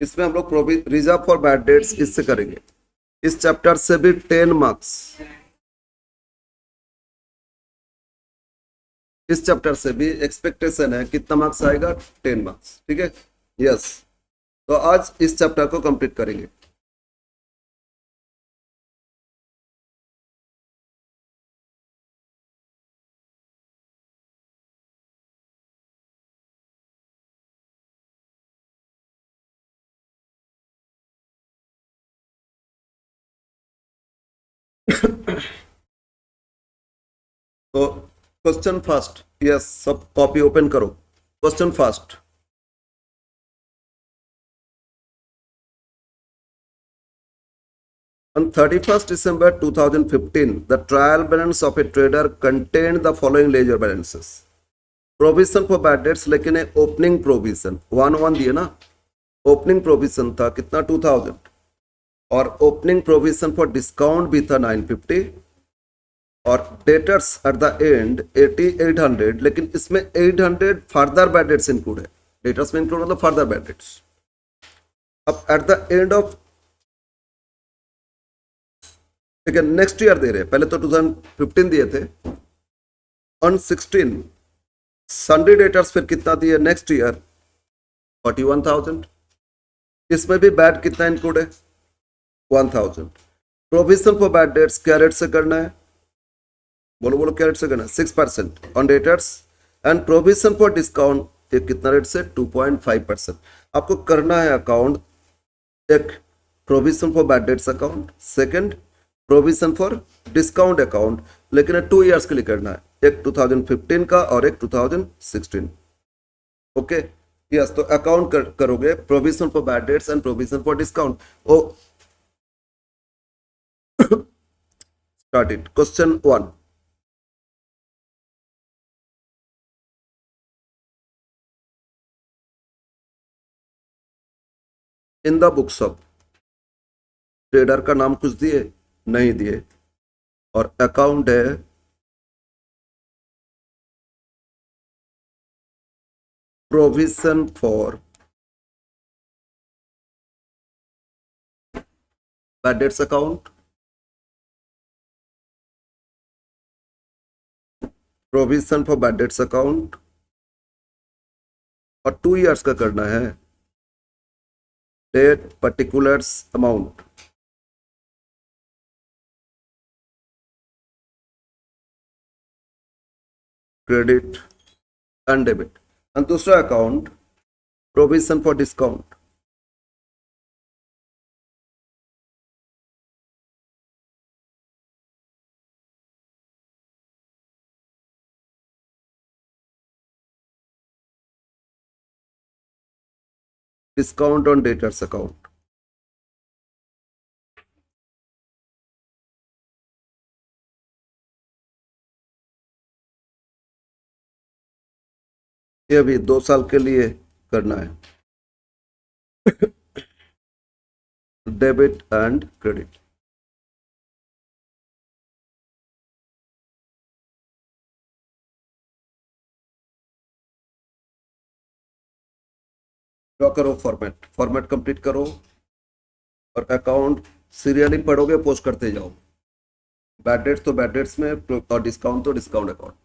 इसमें हम लोग रिजर्व फॉर बैड डेट्स इससे करेंगे। इस चैप्टर से भी 10 मार्क्स, इस चैप्टर से भी एक्सपेक्टेशन है कितना मार्क्स आएगा, 10 मार्क्स। ठीक है, यस। तो आज इस चैप्टर को कंप्लीट करेंगे। तो क्वेश्चन फर्स्ट, यस, सब कॉपी ओपन करो। Question first, on 31st December 2015 the trial balance of a trader contained the following ledger balances: provision for bad dates, लेकिन ओपनिंग प्रोविजन 1 दिए ना, ओपनिंग प्रोविजन था कितना 2000, और ओपनिंग प्रोविजन फॉर डिस्काउंट भी था 950, और डेटर्स एट द एंड 800, लेकिन इसमें 800 फर्दर बैड डेट्स इंक्लूड है। डेटर्स में इंक्लूड मतलब फर्दर बैड डेट्स। अब एट द एंड ऑफ, ठीक है, नेक्स्ट ईयर दे रहे हैं, पहले तो 2015 दिए थे। ऑन 16 संडे डेटर्स फिर कितना दिए नेक्स्ट ईयर, 41,000। इसमें भी बैड कितना इंक्लूड है, 1000। प्रोविजन फॉर बैड डेट्स क्या रेट से करना है, बोलो बोलो क्या रेट से करना है, 6% on debtors. And provision for discount ये कितना रेट से, 2.5%। आपको करना है अकाउंट, एक provision for bad debts account, second provision for discount account, लेकिन 2 इयर्स के लिए करना है, एक 2015 का और एक 2016। Okay, yes. तो अकाउंट करोगे provision for bad debts and provision for discount. Oh start it. Question 1, in the books of, trader का नाम कुछ दिए नहीं दिए, और अकाउंट है provision for bad debts account, provision for bad debts account, और 2 इयर्स का करना है, date particulars amount, credit and debit. और दूसरा account provision for discount, discount on debtors account. ये भी 2 साल के लिए करना है, डेबिट एंड क्रेडिट। ड्रॉ करो फॉर्मेट, फॉर्मेट कंप्लीट करो, और अकाउंट सीरियली पढ़ोगे, पोस्ट करते जाओ। बैड डेट्स तो बैड डेट्स में, और डिस्काउंट तो डिस्काउंट अकाउंट।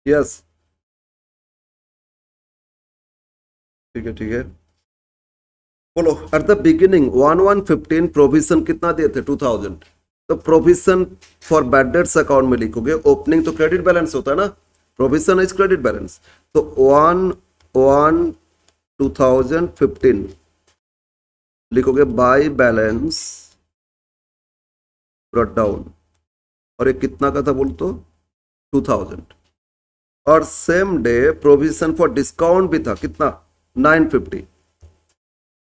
यस, ठीक है ठीक है। बोलो, एट द बिगिनिंग 1115 प्रोविजन कितना दिए थे, 2000। तो provision for bad debts account में लिखोगे, ओपनिंग तो क्रेडिट बैलेंस होता है ना, प्रोविजन इज क्रेडिट बैलेंस। तो 1/1/2015 लिखोगे बाय बैलेंस ब्रॉट डाउन, और ये कितना का था बोल तो 2000। और same day provision for discount भी था, कितना 950।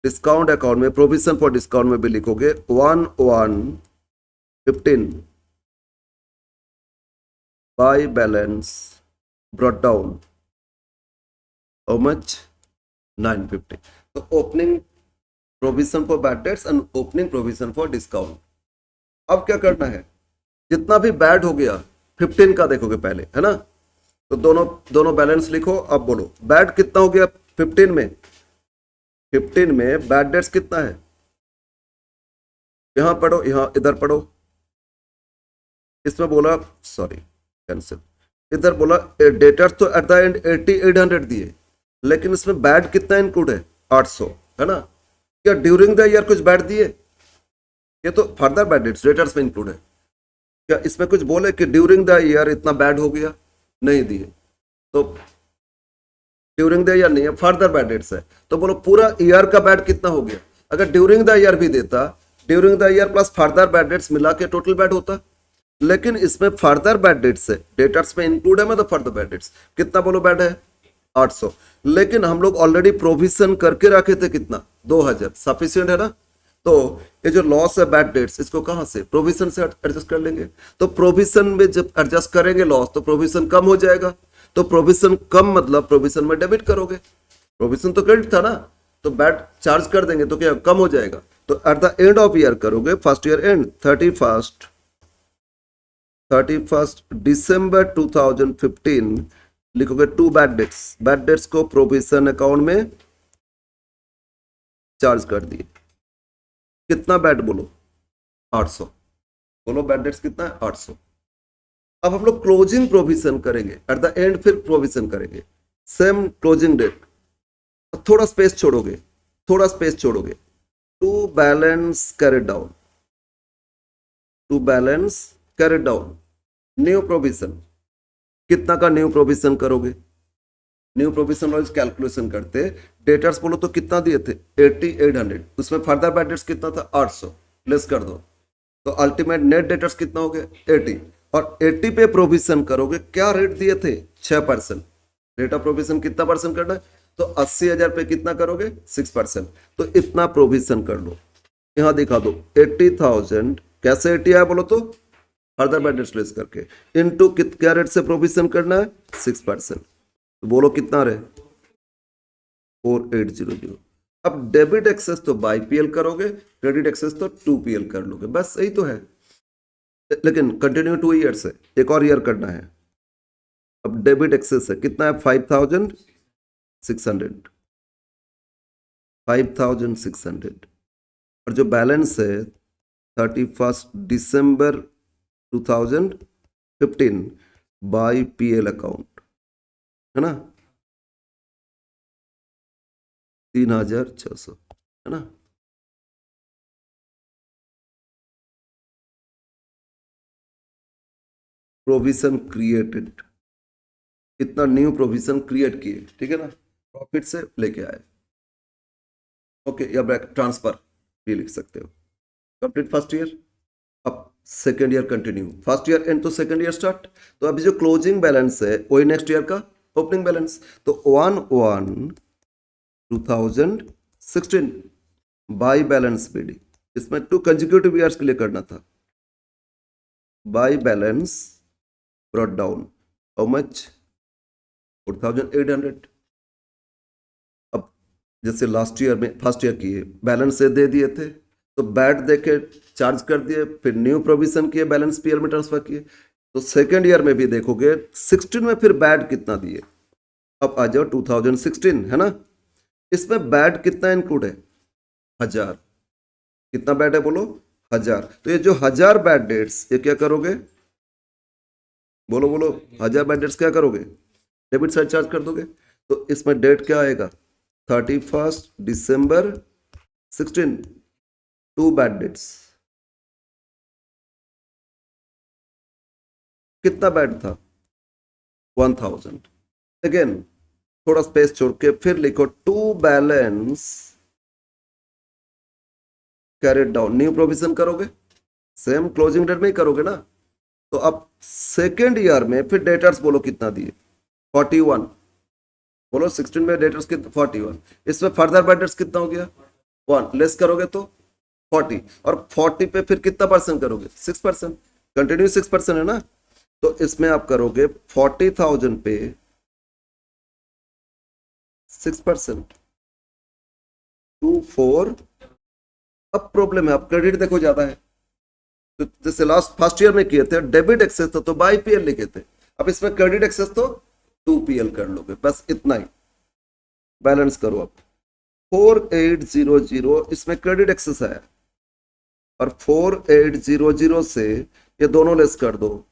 डिस्काउंट अकाउंट में प्रोविजन फॉर डिस्काउंट में भी लिखोगे 1/1/2015 15 by balance brought down how much 950. तो opening provision for bad debts and opening provision for discount. अब क्या करना है, जितना भी बैड हो गया 15 का देखोगे पहले, है ना. तो दोनों बैलेंस लिखो. अब बोलो बैड कितना हो गया 15 में. 15 में बैड डेट्स कितना है, यहां पढ़ो, यहां इधर पढ़ो. इसमें बोला सॉरी कैंसिल, इधर बोला डेटर्स तो एट द एंड 800 दिए, लेकिन इसमें बैड कितना इंक्लूड है 800, है ना. क्या ड्यूरिंग द ईयर कुछ बैड दिए, ये तो फर्दर बैड डेट्स डेटर्स में इंक्लूड है. क्या इसमें कुछ बोले कि ड्यूरिंग द ईयर इतना बैड हो गया, नहीं दिए. तो ड्यूरिंग द ईयर नहीं है, फर्दर बैड डेट्स है. तो बोलो पूरा ईयर का बैड कितना हो गया. अगर ड्यूरिंग द ईयर भी देता, during the year plus further bad dates मिला के टोटल बैड होता, लेकिन इसमें फर्दर बैड डेट्स है, डेटर्स में इंक्लूड है, मतलब फर्दर बैड डेट्स कितना बोलो बैड है 800. लेकिन हम लोग ऑलरेडी प्रोविजन करके रखे थे कितना 2000, सफिशिएंट है ना. तो ये जो लॉस है बैड डेट्स, इसको कहां से, प्रोविजन से एडजस्ट कर लेंगे. तो प्रोविजन में जब एडजस्ट करेंगे लॉस, तो प्रोविजन कम हो जाएगा. तो प्रोविजन कम मतलब प्रोविजन में डेबिट करोगे, प्रोविजन तो क्रेडिट था ना, तो बैड चार्ज कर देंगे तो क्या कम हो जाएगा. तो at the end of year करोगे, first year end 31st December 2015 लिखोगे to bad debts. Bad debts को प्रोविजन अकाउंट में चार्ज कर दिए. कितना बैड बोलो 800. बोलो बैड डेट्स कितना है 800. अब हम लोग क्लोजिंग प्रोविजन करेंगे एट द एंड, फिर प्रोविजन करेंगे सेम क्लोजिंग डेट. थोड़ा स्पेस छोड़ोगे. To balance carry down, new provision. कितना का न्यू प्रोविजन करोगे, न्यू प्रोविजन वाइज कैलकुलेशन करते. डेटर्स बोलो तो कितना दिए थे 8800, उसमें फर्दर बैड डेट्स कितना था 800, लेस कर दो. तो अल्टीमेट नेट डेटर्स कितना हो गया 80. और 80 पे प्रोविजन करोगे, क्या रेट दिए थे 6%. रेट ऑफ प्रोविजन कितना परसेंट करना है, तो 80,000 पे कितना करोगे 6%. तो इतना प्रोविजन कर लो. यहां दिखा दो 80,000 कैसे 80 आया बोलो तो फर्दर बैड डेट्स लेस करके, इनटू क्या रेट से प्रोविजन करना है 6%. तो बोलो कितना रहे 4800. अब डेबिट एक्सेस तो बाई पीएल करोगे, क्रेडिट एक्सेस तो 2PL कर लोगे, बस यही तो है. लेकिन कंटिन्यू 2 ईयर्स है, एक और ईयर करना है. अब डेबिट एक्सेस है कितना है 5600. और जो बैलेंस है 31st December 2015 by PL account, है ना 3600, है ना. प्रोविजन क्रिएटेड, इतना न्यू प्रोविजन क्रिएट किए, ठीक है ना, प्रॉफिट से लेके आए. ओके, या ब्रैक ट्रांसफर भी लिख सकते हो. Complete first year. अब second year continue, first year end तो सेकेंड ईयर स्टार्ट. तो अभी जो क्लोजिंग बैलेंस है वही नेक्स्ट ईयर का ओपनिंग बैलेंस. तो 1/1/2016 बाई बैलेंस BD. इसमें 2 कंसेक्यूटिव ईयर्स के लिए करना था. By balance brought down how much 4800. अब जैसे लास्ट ईयर में फर्स्ट ईयर किए बैलेंस से दे दिए थे, तो बैड देके चार्ज कर दिए, फिर न्यू प्रोविजन किए, बैलेंस PL में ट्रांसफर किए. तो सेकेंड ईयर में भी देखोगे 16 में फिर बैड कितना दिए. अब आ जाओ 2016, है ना. इसमें बैड कितना इंक्लूड है 1000. कितना बैड है बोलो 1000. तो ये जो 1000 बैड डेट्स, ये क्या करोगे बोलो 1000 बैड डेट्स क्या करोगे, डेबिट साइड चार्ज कर दोगे. तो इसमें डेट क्या आएगा 31st December 16. 2 bad debts. कितना बैड था 1000. अगेन थोड़ा स्पेस छोड़ के फिर लिखो to balance carried down. New provision करोगे, सेम क्लोजिंग डेट में ही करोगे ना. तो अब सेकेंड ईयर में फिर डेटर्स बोलो कितना दिए 41. बोलो 16 में डेटर्स कितना 41. इसमें फर्दर बैड डेट्स कितना हो गया 1, लेस करोगे तो 40, और 40 पे फिर कितना परसेंट करोगे? 6%, कंटिन्यू 6% है ना। तो इसमें आप करोगे 40,000 पे 6%, 2,4। अब प्रॉब्लम है, अब क्रेडिट देखो ज्यादा है, तो जैसे लास्ट फर्स्ट ईयर में किए थे डेबिट एक्सेस था तो बाई पीएल लिखे थे, अब इसमें क्रेडिट एक्सेस तो 2 PL कर लोगे, बस इतना ही। बैलेंस करो अब 4800, इसमें क्रेडिट एक्सेस है, और 4800 से ये दोनों लेस कर दो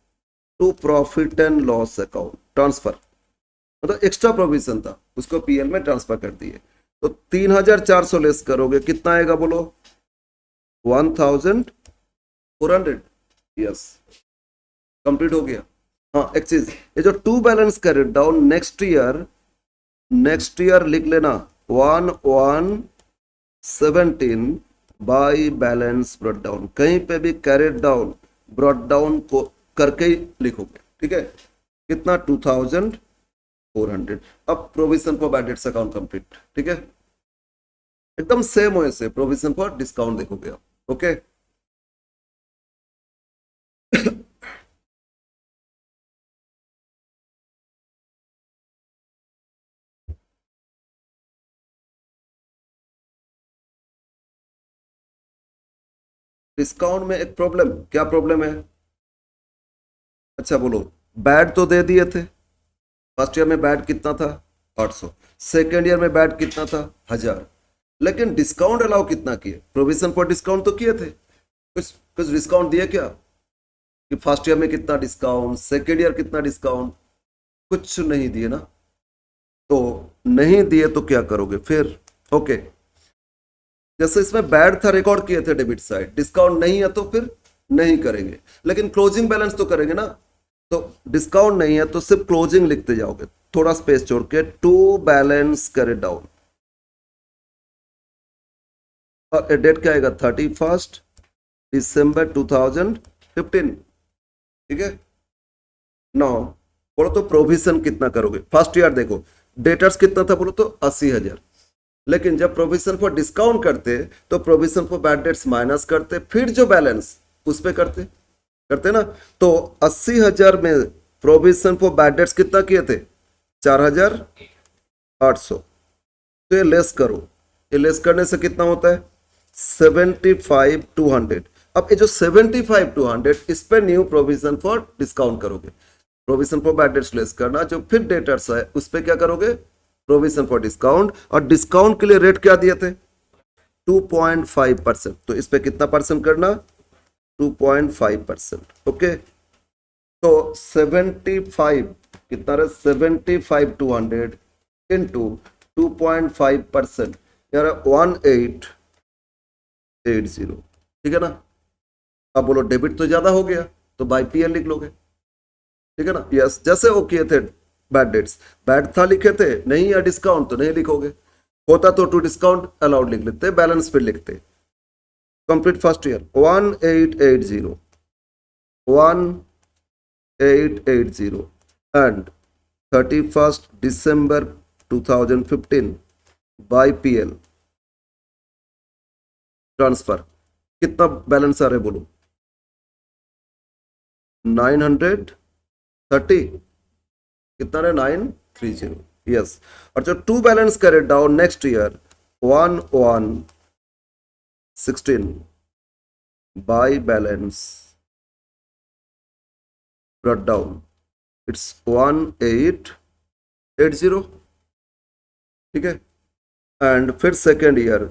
to profit and loss account transfer, मतलब एक्स्ट्रा प्रोविजन था उसको पीएल में ट्रांसफर कर दिए। तो 3,400 लेस करोगे, कितना आएगा बोलो? 1,400। यस, कंप्लीट हो गया। हाँ एक चीज, ये जो to balance carried down next year लिख लेना 1,117 बाई बैलेंस ब्रॉट डाउन, कहीं पे भी कैरेट डाउन ब्रॉट डाउन को करके ही लिखोगे, ठीक है। कितना? 2,400। अब provision for bad debts account complete, ठीक है। एकदम सेम वे से प्रोविजन फॉर डिस्काउंट देखोगे आप, ओके। डिस्काउंट में एक प्रॉब्लम, क्या प्रॉब्लम है? अच्छा बोलो, बैड तो दे दिए थे, फर्स्ट ईयर में बैड कितना था? 800, सेकेंड ईयर में बैड कितना था? 1,000, लेकिन डिस्काउंट अलाउ कितना किए? प्रोविजन फॉर डिस्काउंट तो किए थे, कुछ डिस्काउंट दिए क्या? कि फर्स्ट ईयर में कितना डिस्काउंट, सेकेंड ईयर कितना डिस्काउंट? कुछ नहीं दिए ना, तो नहीं दिए तो क्या करोगे फिर? ओके, जैसे इसमें बैड था रिकॉर्ड किए थे डेबिट साइड, डिस्काउंट नहीं है तो फिर नहीं करेंगे, लेकिन क्लोजिंग बैलेंस तो करेंगे ना। तो डिस्काउंट नहीं है तो सिर्फ क्लोजिंग लिखते जाओगे, थोड़ा स्पेस छोड़ के, टू बैलेंस कैरेट डाउन, और डेट क्या आएगा? 31 दिसंबर 2015, ठीक है। नौ बोलो तो प्रोविजन कितना करोगे? फर्स्ट ईयर देखो डेटर्स कितना था बोलो तो 80,000, लेकिन जब प्रोविजन फॉर डिस्काउंट करते तो provision for bad dates minus करते, फिर जो बैलेंस उस पे करते ना। तो 80,000 में प्रोविजन फॉर बैड डेट्स कितना किए थे? 4,800। तो ये लेस करो, ये लेस करने से कितना होता है? 75,200। अब ये जो 75,200 इस पे न्यू प्रोविजन फॉर डिस्काउंट करोगे, provision for bad dates less करना, जो फिर डेटर्स है उस पे क्या करोगे? प्रोविजन फॉर डिस्काउंट, और डिस्काउंट के लिए रेट क्या दिए थे? 2.5%, तो इस पे कितना परसेंट करना? 2.5%, ओके। तो 75 कितना रहा? 75,200 इंटू 2.5%, यार 1,880, ठीक है ना। अब बोलो डेबिट तो ज्यादा हो गया, तो बाई पीएल लिख लोगे, ठीक है ना। यस, जैसे वो किए थे बैड डेट्स, बैड था लिखे थे, नहीं या डिस्काउंट तो नहीं लिखोगे, होता तो टू डिस्काउंट अलाउड लिख लेते, बैलेंस फिर लिखते। Complete first year 1,880 and 31 December 2015 by PL transfer, कितना बैलेंस आ रहा है बोलो? 930, कितना है? 930, यस। और जो to balance carried down next year 1,116 by balance brought down, it's 1,880, ठीक है। एंड फिर सेकेंड ईयर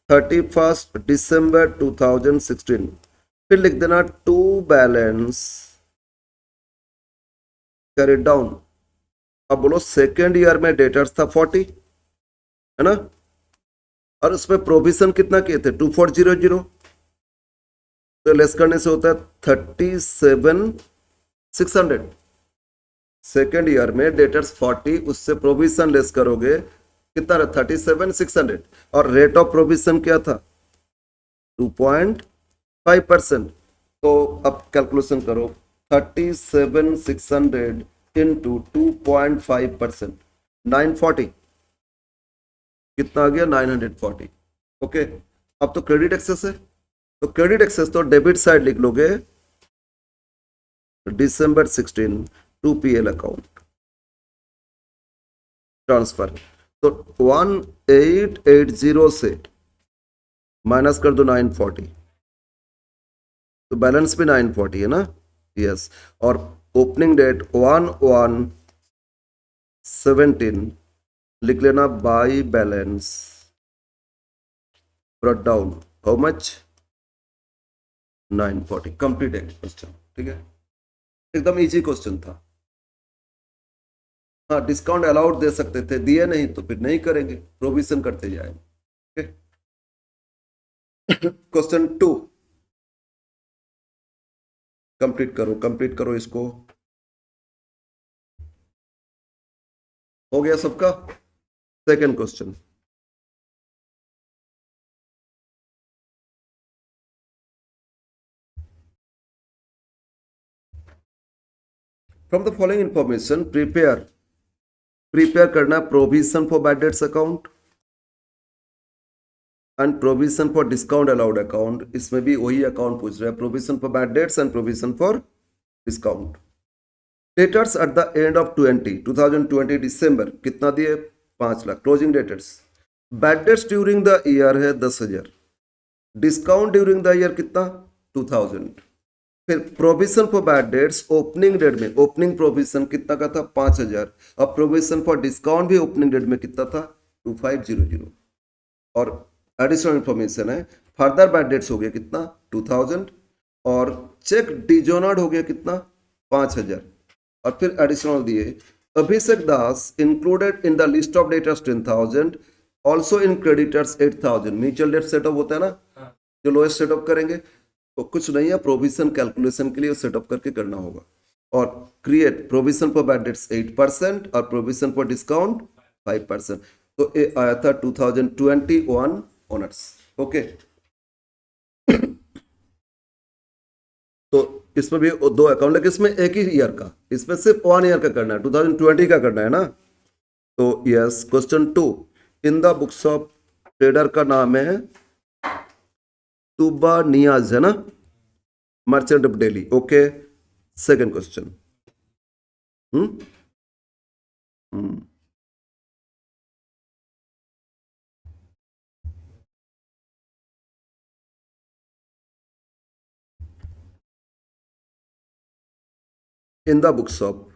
31 दिसंबर 2016, फिर लिख देना टू बैलेंस कैरेट डाउन। अब बोलो सेकेंड ईयर में डेटर्स था 40, है ना, और उसमें प्रोविजन कितना किए थे? 2,400, तो लेस करने से होता है 37,600। सेकेंड ईयर में डेटर्स 40, उससे प्रोविजन लेस करोगे, कितना रहा? 37,600, और रेट ऑफ प्रोविजन क्या था? 2.5%। तो अब कैलकुलेशन करो, 37,600 इंटू 2.5%, 940, कितना आ गया? 940, ओके। अब तो क्रेडिट एक्सेस है, तो क्रेडिट एक्सेस तो डेबिट साइड लिख लोगे December 16 to PL account transfer. तो 1880 से माइनस कर दो 940, तो बैलेंस भी 940 है ना। यस, और ओपनिंग डेट 1/1/17 लिख लेना by balance brought down how much 940। Complete है क्वेश्चन, ठीक है, एकदम इजी क्वेश्चन था। हाँ, डिस्काउंट अलाउड दे सकते थे, दिए नहीं तो फिर नहीं करेंगे, प्रोविजन करते जाएंगे। क्वेश्चन 2 कंप्लीट करो इसको। हो गया सबका। Second question, from the following information prepare करना provision for bad debts account and provision for discount allowed account. इसमें भी वही अकाउंट पूछ रहा है, provision for bad debts and provision for discount. Debtors at the end of 2020 December कितना दिए 5 lakh. Closing debtors, bad debts during the year है 10,000, discount during the year कितना 2000। फिर provision for bad debts opening date में opening provision कितना का था 5,000, और प्रोविजन फॉर डिस्काउंट भी ओपनिंग डेट में कितना था 2500। और एडिशनल इंफॉर्मेशन है, फर्दर बैड डेट्स हो गया कितना 2000, और चेक डिजोनर्ड हो गया कितना 5000, और फिर एडिशनल दिए Abhishek Das included in the list of debtors 10,000, also in creditors 8,000। Mutual debt setup होता है ना, जो लोएस्ट सेटअप करेंगे, तो कुछ नहीं है, प्रोविजन कैलकुलेशन के लिए सेटअप करके करना होगा। और create provision for bad dates 8% और प्रोविजन फॉर डिस्काउंट 5%। तो ये आया था 2021 ऑनर्स। ओके, तो इसमें भी दो अकाउंट, लेकिन इसमें एक ही ईयर का, इसमें सिर्फ 1 ईयर का करना है, 2020 का करना है ना। तो yes, question 2 in the books of trader का नाम है तुबा नियाज है ना, merchant of daily. Okay, second question. In the books of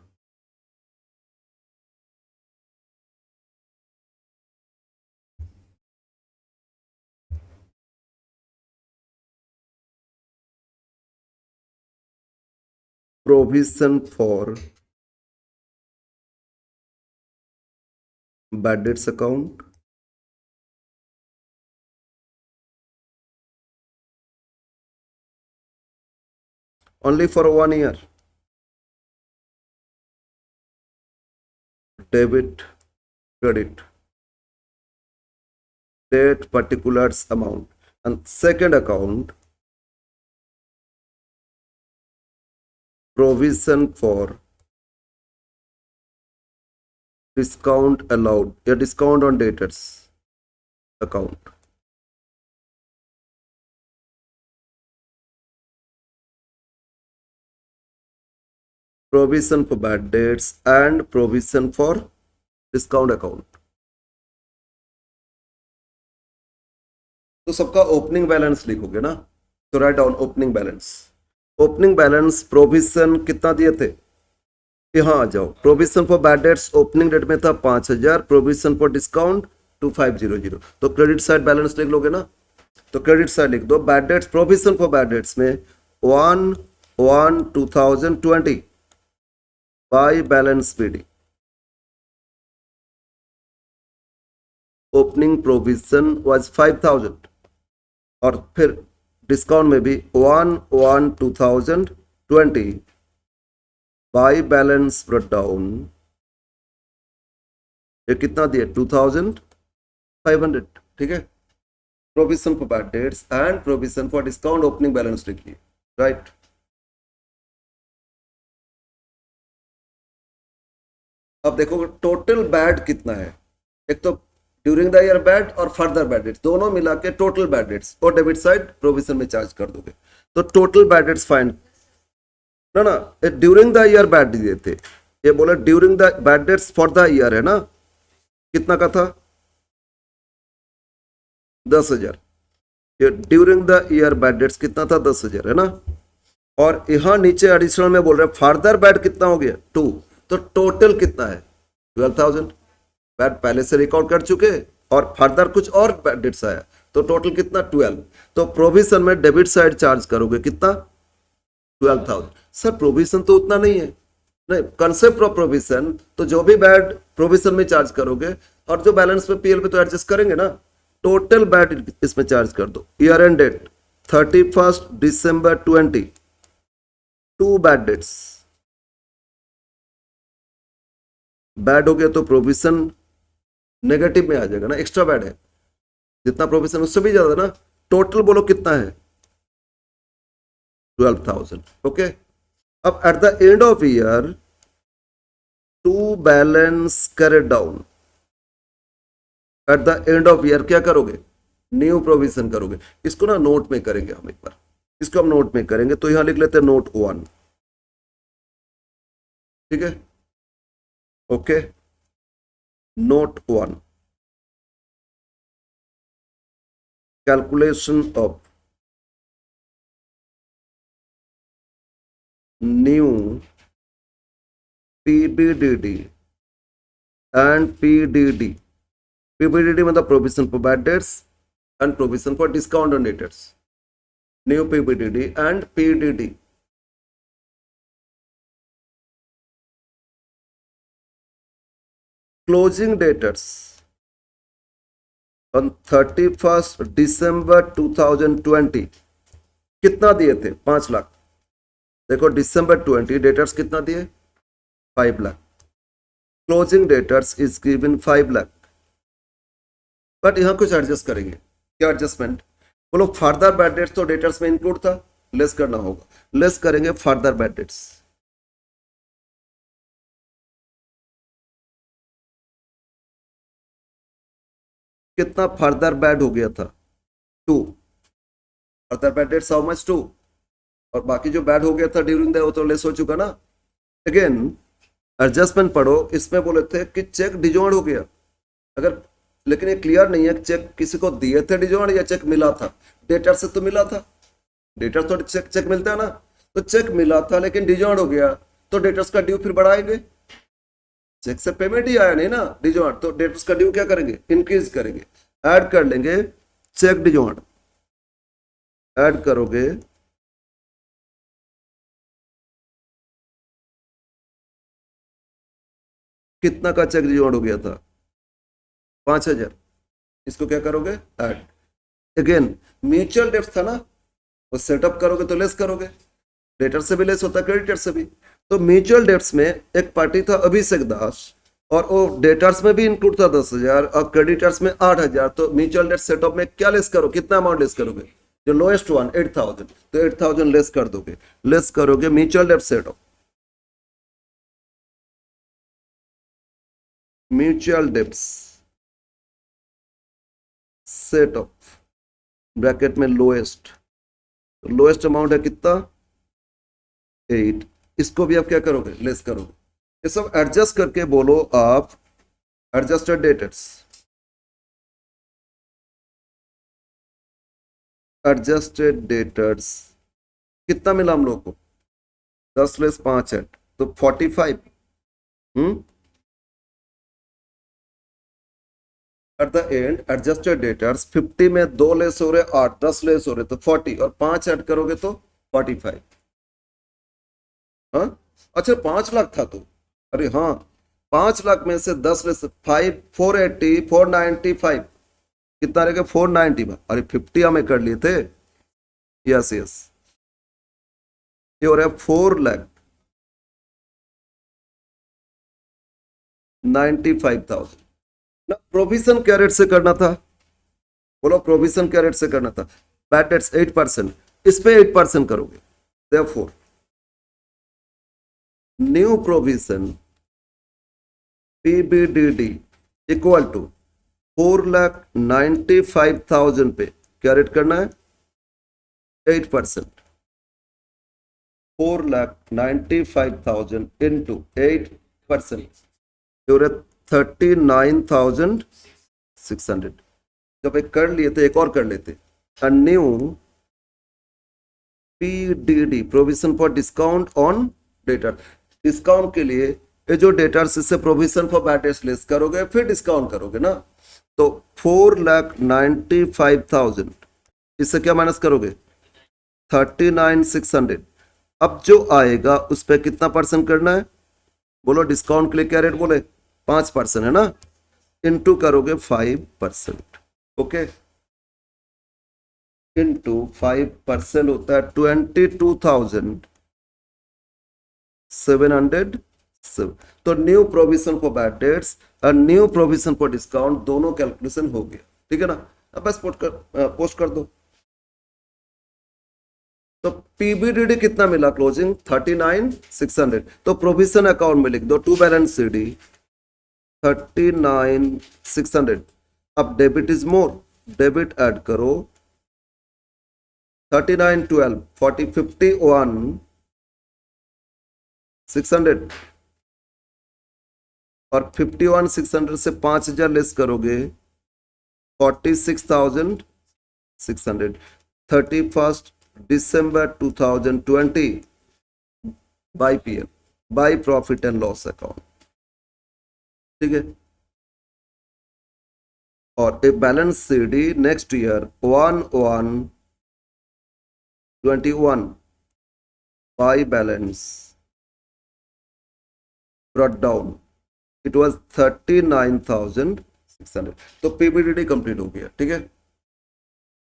provision for bad debts account, only for 1 year, debit, credit, date particulars amount, and second account provision for discount allowed, या discount on debtors account. Provision for bad debts and provision for discount account. तो सबका opening balance लिखोगे ना, तो right down opening balance. Opening balance provision कितना दिए थे, यहाँ आ जाओ। Provision for bad debts opening date में था 5,000, प्रोविजन फॉर डिस्काउंट 2500। तो क्रेडिट साइड बैलेंस लिख लोगे ना, तो क्रेडिट साइड लिख दो bad debts provision for bad debts में 1/1/2020 by balance PD. Opening provision was 5,000, और फिर डिस्काउंट में भी 1/1/2020 बाई बैलेंस ब्रॉट डाउन, ये कितना दिया 2,500। ठीक है, provision for bad debts and provision for discount opening balance लिखिए, राइट। अब देखो टोटल बैड कितना है, एक तो ड्यूरिंग द ईयर बैड और फर्दर बैड डेट्स दोनों मिला के टोटल बैड डेट्स और डेबिट साइड प्रोविजन में चार्ज कर दोगे। तो टोटल बैड डेट्स फाइंड ना ना, ड्यूरिंग द ईयर बैड दिए थे, ये बोले during the bad debts for the year है ना, कितना का था 10,000। ये during the year bad debts कितना था 10,000 है ना। और यहां नीचे एडिशनल में बोल रहे हैं फर्दर बैड कितना हो गया 2, तो टोटल कितना है 12,000। बैड पहले से रिकॉर्ड कर चुके और फर्दर कुछ और बैड डेट्स आया, तो टोटल कितना 12। तो प्रोविजन में डेबिट साइड चार्ज करोगे कितना 12,000। सर प्रोविजन तो उतना नहीं है, नहीं कंसेप्ट ऑफ प्रोविजन, तो जो भी बैड प्रोविजन में चार्ज करोगे और जो बैलेंस पे पीएल पे तो एडजस्ट करेंगे ना, टोटल बैड इसमें चार्ज कर दो। ईयर एंड डेट 31 दिसंबर 20, 2 बैड डेट्स, बैड हो गया तो प्रोविजन नेगेटिव में आ जाएगा ना, एक्स्ट्रा बैड है, जितना प्रोविजन उससे भी ज्यादा ना। टोटल बोलो कितना है 12,000। ओके, अब at the end of year to balance carried down, at the end of year क्या करोगे न्यू प्रोविजन करोगे। इसको ना नोट में करेंगे हम, एक बार इसको हम नोट में करेंगे, तो यहां लिख लेते हैं नोट 1, ठीक है। Okay, note 1, calculation of new PBDD and PDD. PBDD मतलब provision for bad debts and provision for discount on debtors. New PBDD and PDD. Closing debtors on 31 December 2020 कितना दिए थे 5 लाख। देखो दिसंबर 20 डेटर्स कितना दिए 5 lakh. Closing debtors is given 5 lakh, but यहां कुछ adjust करेंगे। क्या एडजस्टमेंट बोलो, फर्दर बैड डेट्स तो डेटर्स में इंक्लूड था, लेस करना होगा, लेस करेंगे फर्दर बैड डेट्स। कितना फर्दर बैड हो गया था 2, further bad debts how much 2, और बाकी जो बैड हो गया था ड्यूरिंग द वो तो लेस हो चुका ना। अगेन एडजस्टमेंट पढ़ो, इसमें बोले थे कि चेक डिजॉर्ड हो गया, अगर लेकिन ये क्लियर नहीं है चेक किसी को दिए थे डिजॉर्ड या चेक मिला था। डेटर से तो मिला था, डेटर तो चेक मिलता है ना, तो चेक मिला था लेकिन डिजॉर्ड हो गया, तो डेटर्स का ड्यू फिर बढ़ाएंगे। चेक से पेमेंट ही आया नहीं ना डिजॉर्ड, तो डेटर्स का ड्यू क्या करेंगे इंक्रीज करेंगे। ऐड कर लेंगे चेक डिजॉर्ड, ऐड करोगे कितना का चेक डिजॉर्ड हो गया था 5,000। इसको क्या करोगे ऐड। अगेन म्यूचुअल डेट्स था ना, वो सेटअप करोगे तो लेस करोगे, डेटर से भी लेस होता है क्रेडिटर से भी। तो म्यूचुअल डेट्स में एक पार्टी था अभिषेक दास, और वो डेटर्स में भी इंक्लूड था 10,000 और क्रेडिटर्स में 8,000। तो म्यूचुअल डेट सेटअप में क्या लेस करो, कितना अमाउंट लेस करोगे, जो लोएस्ट वन 8,000, तो 8,000 लेस कर दोगे, लेस करोगे mutual debt setup. Mutual debts setup bracket में लोएस्ट, लोएस्ट अमाउंट है कितना 8, इसको भी आप क्या करोगे लेस करोगे। ये सब एडजस्ट करके बोलो आप एडजस्टेड डेटर्स, एडजस्टेड डेटर्स कितना मिला हम लोग को 10 लेस 5 है तो 45। Eight the and adjusted debtors 50 में 2 लेस हो रहे 8, 10 लेस हो रहे तो 40, और 5 ऐड करोगे तो 45। हाँ अच्छा 5 लाख था तो, अरे हाँ 5 लाख में से 10 लेस 5 480 495 कितना रहेगा 490। अरे 50 हमें कर लिए थे, यस यस, ये हो रहा है 4,95,000 ना। प्रोविजन क्या रेट से करना था बोलो, प्रोविजन क्या रेट से करना था, बैड डेट्स 8%, इस पे 8% करोगे। Therefore new provision PBDD equal to 4,95,000 पे क्या रेट करना है? 8%। 4,95,000 इंटू 8% जो 39,600। जब एक कर लिए तो एक और कर लेते, a new PDD, provision for discount on debtor. Discount के लिए ये जो डेटर्स, इससे provision for bad dates less करोगे फिर डिस्काउंट करोगे ना, तो 4,95,000 इससे क्या माइनस करोगे? 39,600। अब जो आएगा उस पर कितना परसेंट करना है? बोलो, डिस्काउंट के लिए क्या रेट बोले? 5% है ना, इनटू करोगे 5%। ओके, इनटू 5% होता है 22,700। तो new provision for bad dates और न्यू प्रोविजन फॉर डिस्काउंट दोनों कैलकुलेशन हो गया, ठीक है ना। अब बस पोस्ट कर दो। तो पीबीडीडी कितना मिला? क्लोजिंग 39,600। तो प्रोविजन अकाउंट में लिख दो टू बैलेंस सीडी 39,600। अब debit is more, debit add करो 39, 12, 40, 51, 600 और 51,600 से 5,000 लेस करोगे 46,600। 31 December 2020 by PL, by profit and loss account, ठीक है। और a balance CD next year 1/1/21 by balance brought down it was 39,600। तो पीबीडीडी कंप्लीट हो गया, ठीक है।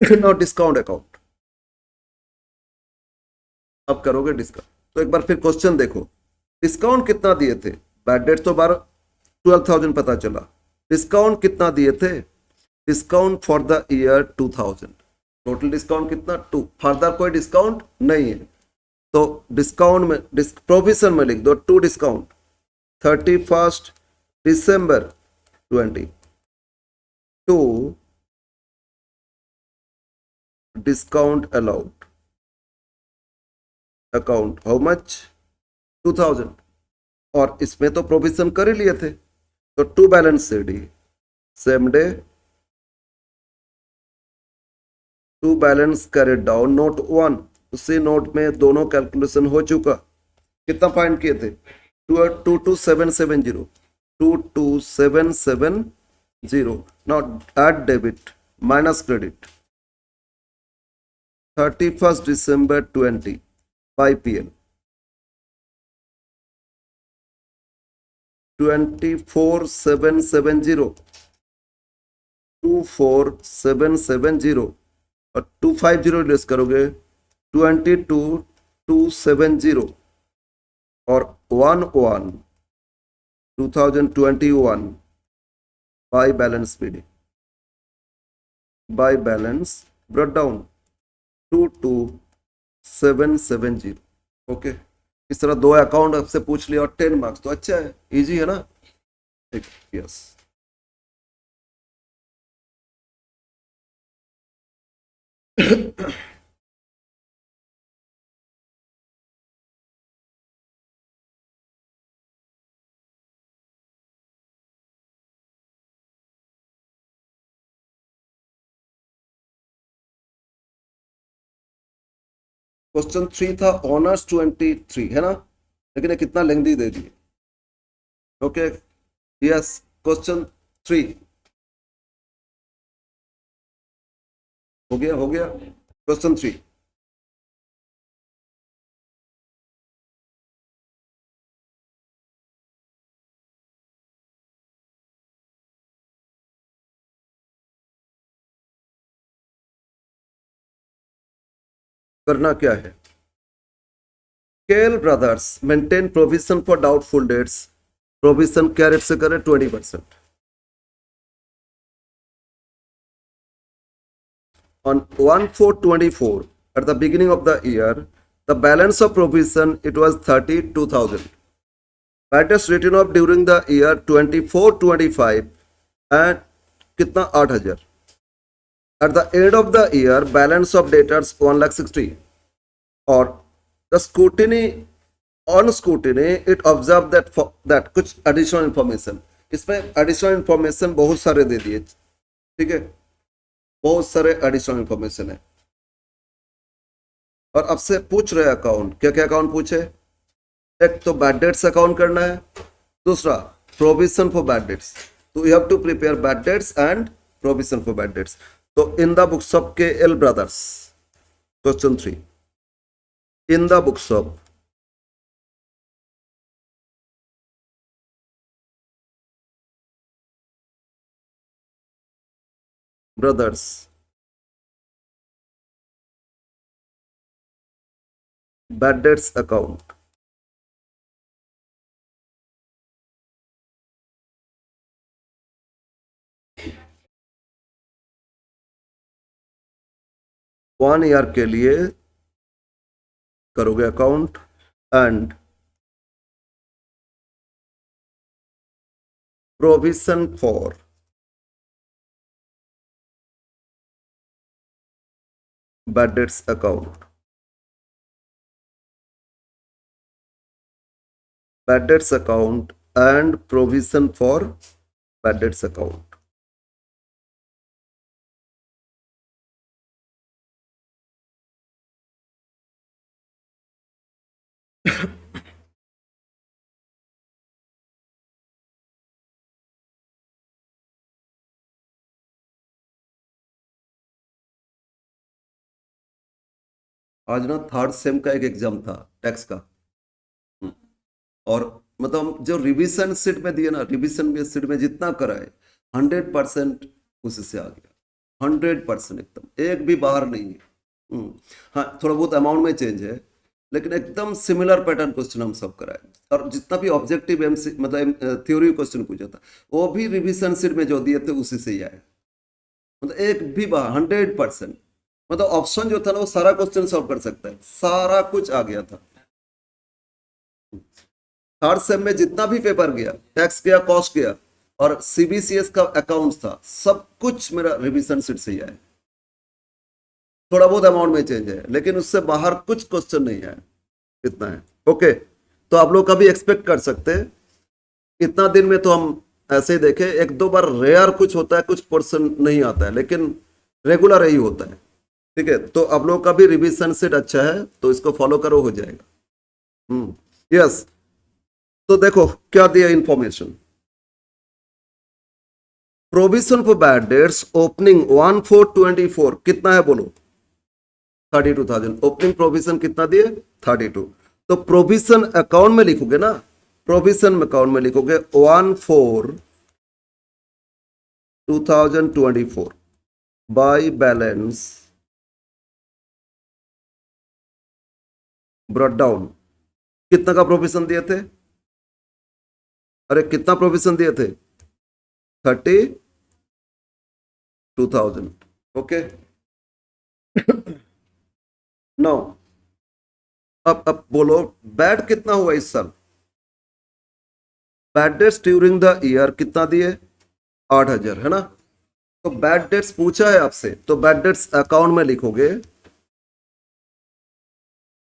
नाउ डिस्काउंट अकाउंट, अब करोगे डिस्काउंट। तो एक बार फिर क्वेश्चन देखो, डिस्काउंट कितना दिए थे? बैड डेट तो 12,000 पता चला। डिस्काउंट कितना दिए थे? Discount for the year 2000, total discount कितना? 2। फर्दर कोई डिस्काउंट नहीं है, तो डिस्काउंट में प्रोविजन में लिख दो 2 discount 31 December 20 2 discount allowed account how much? 2000। और इसमें तो प्रोविजन कर ही लिए थे, तो to balance CD same day to balance carried down note 1। उसी नोट में दोनों कैलकुलेशन हो चुका। कितना फाइंड किए थे? 22,770 22,770। Not add debit minus credit 31 December 20 by PL 24,770 24,770 और 250 लेस करोगे 22,270 और 1/1/2021 by balance PD by balance brought down 22,770। Okay, इस तरह 2 अकाउंट आपसे पूछ लिया और 10 मार्क्स, तो अच्छा है, इजी है ना। यस, क्वेश्चन 3 था ऑनर्स 23 है ना, लेकिन ये कितना लेंथी दे दिए। ओके, यस, क्वेश्चन 3 हो गया, हो गया। क्वेश्चन 3 करना क्या है? केल brothers maintain provision for doubtful debts. Provision क्या रेट से करें? 20%। On 1/4/24 at the beginning of the year, the balance of provision it was 32,000. Bad debts written off during the year 24-25 and कितना 8,000. At the end of the year, balance of debtors 1,60,000. और the scrutiny on scrutiny it observed that कुछ additional information, इसमें additional information बहुत सारे दे दिए. ठीक है, बहुत सारे additional information है. और अब से पूछ रहे अकाउंट, क्या क्या अकाउंट पूछे? एक तो बैड डेट्स अकाउंट करना है, दूसरा प्रोविजन फॉर बैड डेट्स. तो you have to prepare bad debts and provision for bad debts. तो in the books of KL brothers, question 3, in the books of brothers bad debts account, one year के लिए करोगे account and provision for bad debts account. Bad debts account and provision for bad debts account. आज ना third same का एक exam था tax का. और मतलब जो रिवीजन सीट में दिए ना, रिवीजन सीट में जितना कराए 100% उसी से आ गया. 100% एकदम, एक भी बाहर नहीं है. हाँ, थोड़ा बहुत अमाउंट में चेंज है, लेकिन एकदम सिमिलर पैटर्न क्वेश्चन हम सब कराए. और जितना भी ऑब्जेक्टिव MC मतलब थ्योरी क्वेश्चन पूछा था, वो भी रिवीजन सीट में जो दिए थे उसी से ही आए. मतलब एक भी बाहर 100%. मतलब ऑप्शन जो था ना, वो सारा क्वेश्चन सॉल्व कर सकता है, सारा कुछ आ गया था. थर्ड सेम में जितना भी पेपर गया, टैक्स गया, कॉस्ट गया और CBCS का अकाउंट्स था, सब कुछ मेरा रिवीजन सीट से ही आया. थोड़ा बहुत अमाउंट में चेंज है, लेकिन उससे बाहर कुछ क्वेश्चन नहीं आया. इतना है. ओके, तो आप लोग कभी एक्सपेक्ट कर सकते हैं. इतना दिन में तो हम ऐसे ही देखे, एक दो बार रेयर कुछ होता है, कुछ पोर्शन नहीं आता है, लेकिन रेगुलर यही होता है. ठीक है, तो आप लोग का भी रिवीजन सेट अच्छा है, तो इसको फॉलो करो, हो जाएगा. यस. तो देखो क्या दिया information. Provision for bad debts opening 1/4/24 कितना है बोलो? 32,000. ओपनिंग प्रोविजन कितना दिए? 32. तो प्रोविजन अकाउंट में लिखोगे ना, प्रोविजन अकाउंट में लिखोगे 1/4/2024 बाय बैलेंस ब्रॉट डाउन. कितना का प्रोविजन दिए थे? अरे कितना प्रोविजन दिए थे? 32,000. ओके. नाउ अब बोलो बैड कितना हुआ इस साल? Bad debts during the year कितना दिए? 8,000 है ना. तो बैड डेट्स पूछा है आपसे, तो बैड डेट्स अकाउंट में लिखोगे,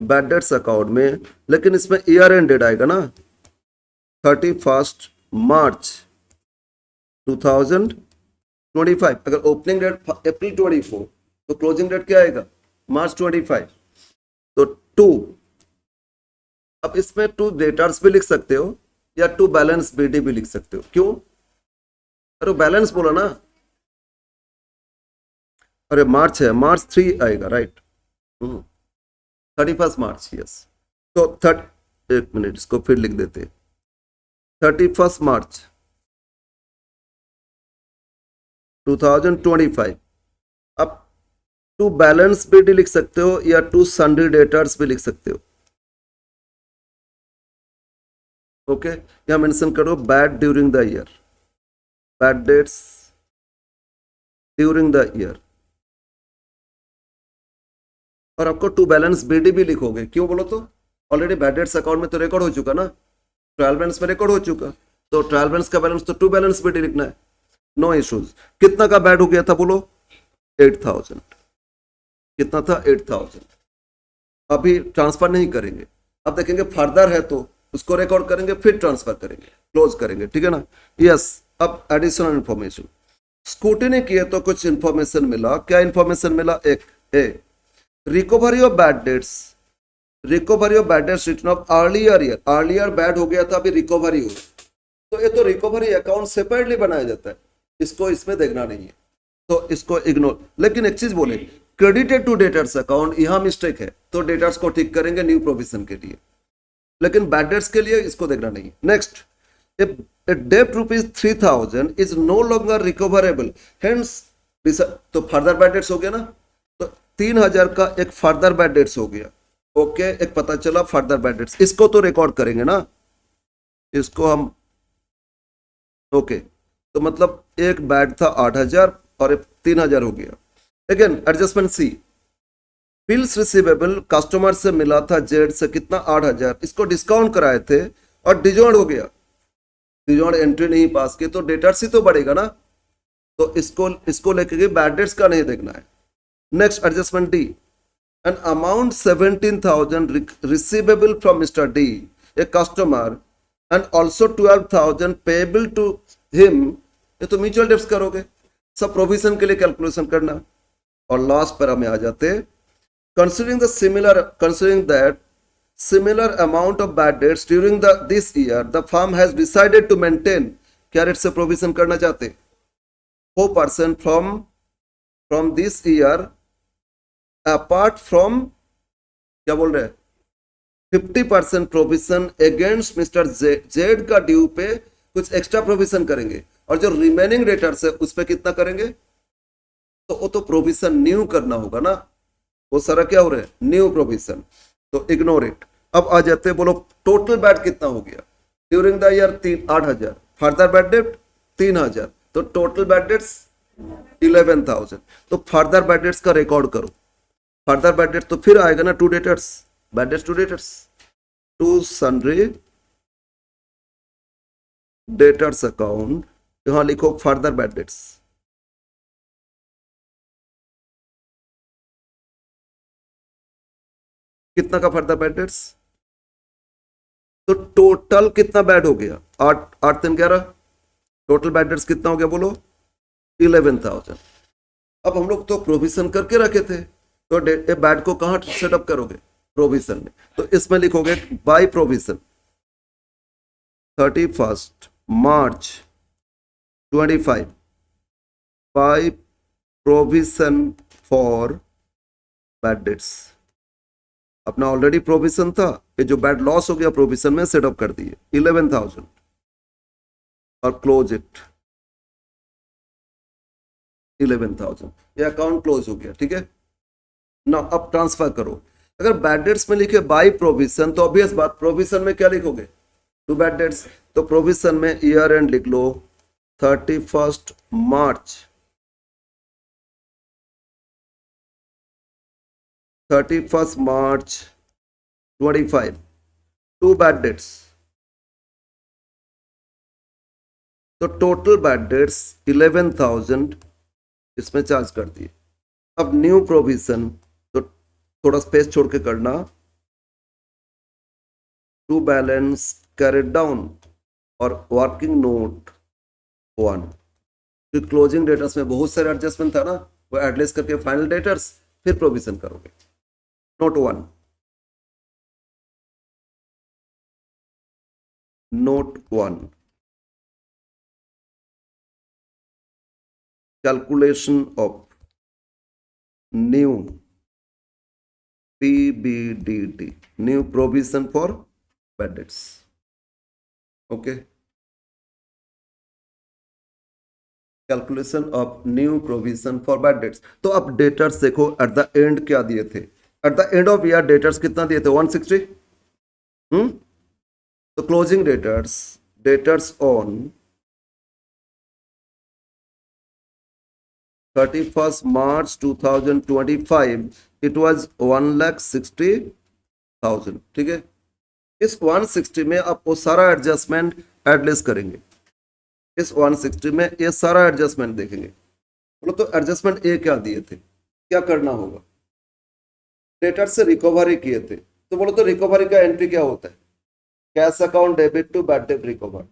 बैड डेट्स अकाउंट में. लेकिन इसमें ईयर एंड डेट आएगा ना, 31 मार्च 2025. अगर ओपनिंग डेट अप्रैल 24, तो क्लोजिंग डेट क्या आएगा? मार्च 25. तो 2. अब इसमें 2 डेटर्स भी लिख सकते हो या 2 बैलेंस BD भी लिख सकते हो. क्यों? अरे बैलेंस बोला ना. अरे मार्च है, मार्च 3 आएगा, राइट. 31 मार्च. यस. तो एक मिनट, इसको फिर लिख देते हैं. 31 मार्च 2025. अब 2 बैलेंस BD लिख सकते हो या 2 सन्ड्री डेटर्स भी लिख सकते हो. ओके, यहां मेंशन करो bad during the year, bad debts during the year. और आपको 2 बैलेंस BD भी लिखोगे. क्यों बोलो तो? ऑलरेडी बैड डेट्स अकाउंट में तो रिकॉर्ड हो चुका ना, ट्रायल बैलेंस में रिकॉर्ड हो चुका. तो ट्रायल बैलेंस का बैलेंस तो 2 बैलेंस BD लिखना है. No issues. कितना का बैड हो गया था बोलो? 8,000। कितना था? 8,000। अभी ट्रांसफर नहीं करेंगे, अब देखेंगे फर्दर है तो उसको रिकॉर्ड करेंगे, फिर ट्रांसफर करेंगे, क्लोज करेंगे, ठीक है ना? यस। अब एडिशनल इंफॉर्मेशन स्कूटनी किए तो कुछ इंफॉर्मेशन मिला। क्या इंफॉर्मेशन मिला? एक a recovery of bad debts, recovery of bad debts return of earlier year. Earlier bad हो गया था, अभी रिकवरी हो, तो ये तो रिकवरी अकाउंट सेपरेटली बनाया जाता है, इसको इसमें देखना नहीं है, तो इसको इग्नोर। लेकिन एक चीज बोले, क्रेडिटेड टू डेटर्स अकाउंट, यहां मिस्टेक है तो डेटर्स को ठीक करेंगे न्यू प्रोविजन के लिए, लेकिन बैड डेट्स के लिए इसको देखना नहीं है। नेक्स्ट, डेप्ट rupees 3,000 is no longer recoverable, hence तो फर्दर बैड डेट्स हो गया ना, तो 3,000 का एक फर्दर बैड डेट्स हो गया। ओके, एक पता चला फर्दर बैड डेट्स, इसको तो रिकॉर्ड करेंगे ना, इसको हम ओके। तो मतलब एक बैड था 8,000 और एक 3,000 हो गया। अगेन एडजस्टमेंट सी, बिल्स रिसीवेबल कस्टमर से मिला था जेड से कितना? 8,000, इसको डिस्काउंट कराए थे और डिजॉर्ड हो गया, डिजॉर्ड एंट्री नहीं पास की तो डेटर्स ही तो बढ़ेगा ना, तो इसको लेके बैड डेट्स का नहीं देखना है। Next adjustment D, an amount 17,000 receivable from Mr. D, a customer, and also 12,000 payable to him, ये तो म्यूचुअल डेट्स करोगे, सब प्रोविजन के लिए कैलकुलेशन करना। और लास्ट पैरा में आ जाते, considering that similar amount of bad debts during this year, the firm has decided to maintain, क्या रेट से प्रोविजन करना चाहते? 4% from this year apart from, क्या बोल रहे हैं, 50% प्रोविजन अगेंस्ट मिस्टर जेड का ड्यू पे कुछ एक्स्ट्रा प्रोविजन करेंगे, और जो रिमेनिंग डेटर्स है उस पे कितना करेंगे? तो वो तो प्रोविजन न्यू करना होगा ना, वो सारा क्या हो रहा है? न्यू प्रोविजन, तो इग्नोर इट। अब आ जाते हैं, बोलो टोटल बैड कितना हो गया during the year? 8,000, further bad debt 3,000, तो टोटल बैड डेट्स 11,000। तो फर्दर बैड डेट्स का रिकॉर्ड करो। फर्दर बैड डेट्स तो फिर आएगा ना, to debtors, bad debts to debtors, to sundry debtors account, यहां लिखो फर्दर बैड डेट्स। कितना का फर्दर बैड डेट्स? तो टोटल कितना बैड हो गया? 8 3 11, टोटल बैड डेट्स कितना हो गया बोलो? 11,000। अब हम लोग तो प्रोविजन करके रखे थे, तो बैड को कहां सेटअप करोगे? प्रोविजन में, तो इसमें लिखोगे by provision 31 March 25 bye provision for bad dates. अपना ऑलरेडी प्रोविजन था, ये जो बैड लॉस हो गया प्रोविजन में सेटअप कर दिए 11,000 और क्लोज इट 11,000, ये अकाउंट क्लोज हो गया, ठीक है ना? अब ट्रांसफर करो। अगर बैड डेट्स में लिखे बाय प्रोविजन, तो ऑब्वियस बात, प्रोविजन में क्या लिखोगे? टू बैड डेट्स, तो प्रोविजन में ईयर एंड लिख लो 31 मार्च 31 मार्च 25, टू बैड डेट्स, तो टोटल बैड डेट्स 11,000 इसमें चार्ज कर दिए। अब न्यू प्रोविजन तो थोड़ा स्पेस छोड़ के करना, टू बैलेंस कैरेड डाउन और वर्किंग नोट 1, तो क्लोजिंग डेटर्स में बहुत सारे एडजस्टमेंट था ना, वो एडलेस करके फाइनल डेटर्स फिर प्रोविजन करोगे। Note 1, note 1, calculation of new PBDT, new provision for bad dates. Okay, calculation of new provision for bad debts. तो अब डेटर्स देखो एट द एंड क्या दिए थे? Eight the end of year debtors कितना दिए थे? 160। तो closing debtors, debtors on 31 March 2025 it was 1,60,000, ठीक है? इस 160 में आप वो सारा एडजस्टमेंट एडलेस करेंगे, इस 160 में ये सारा एडजस्टमेंट देखेंगे। बोलो तो एडजस्टमेंट ए क्या दिए थे, क्या करना होगा, डेटर से रिकवरी किए थे, तो बोलो तो रिकवरी का एंट्री क्या होता है, cash account debit to bad debt recover.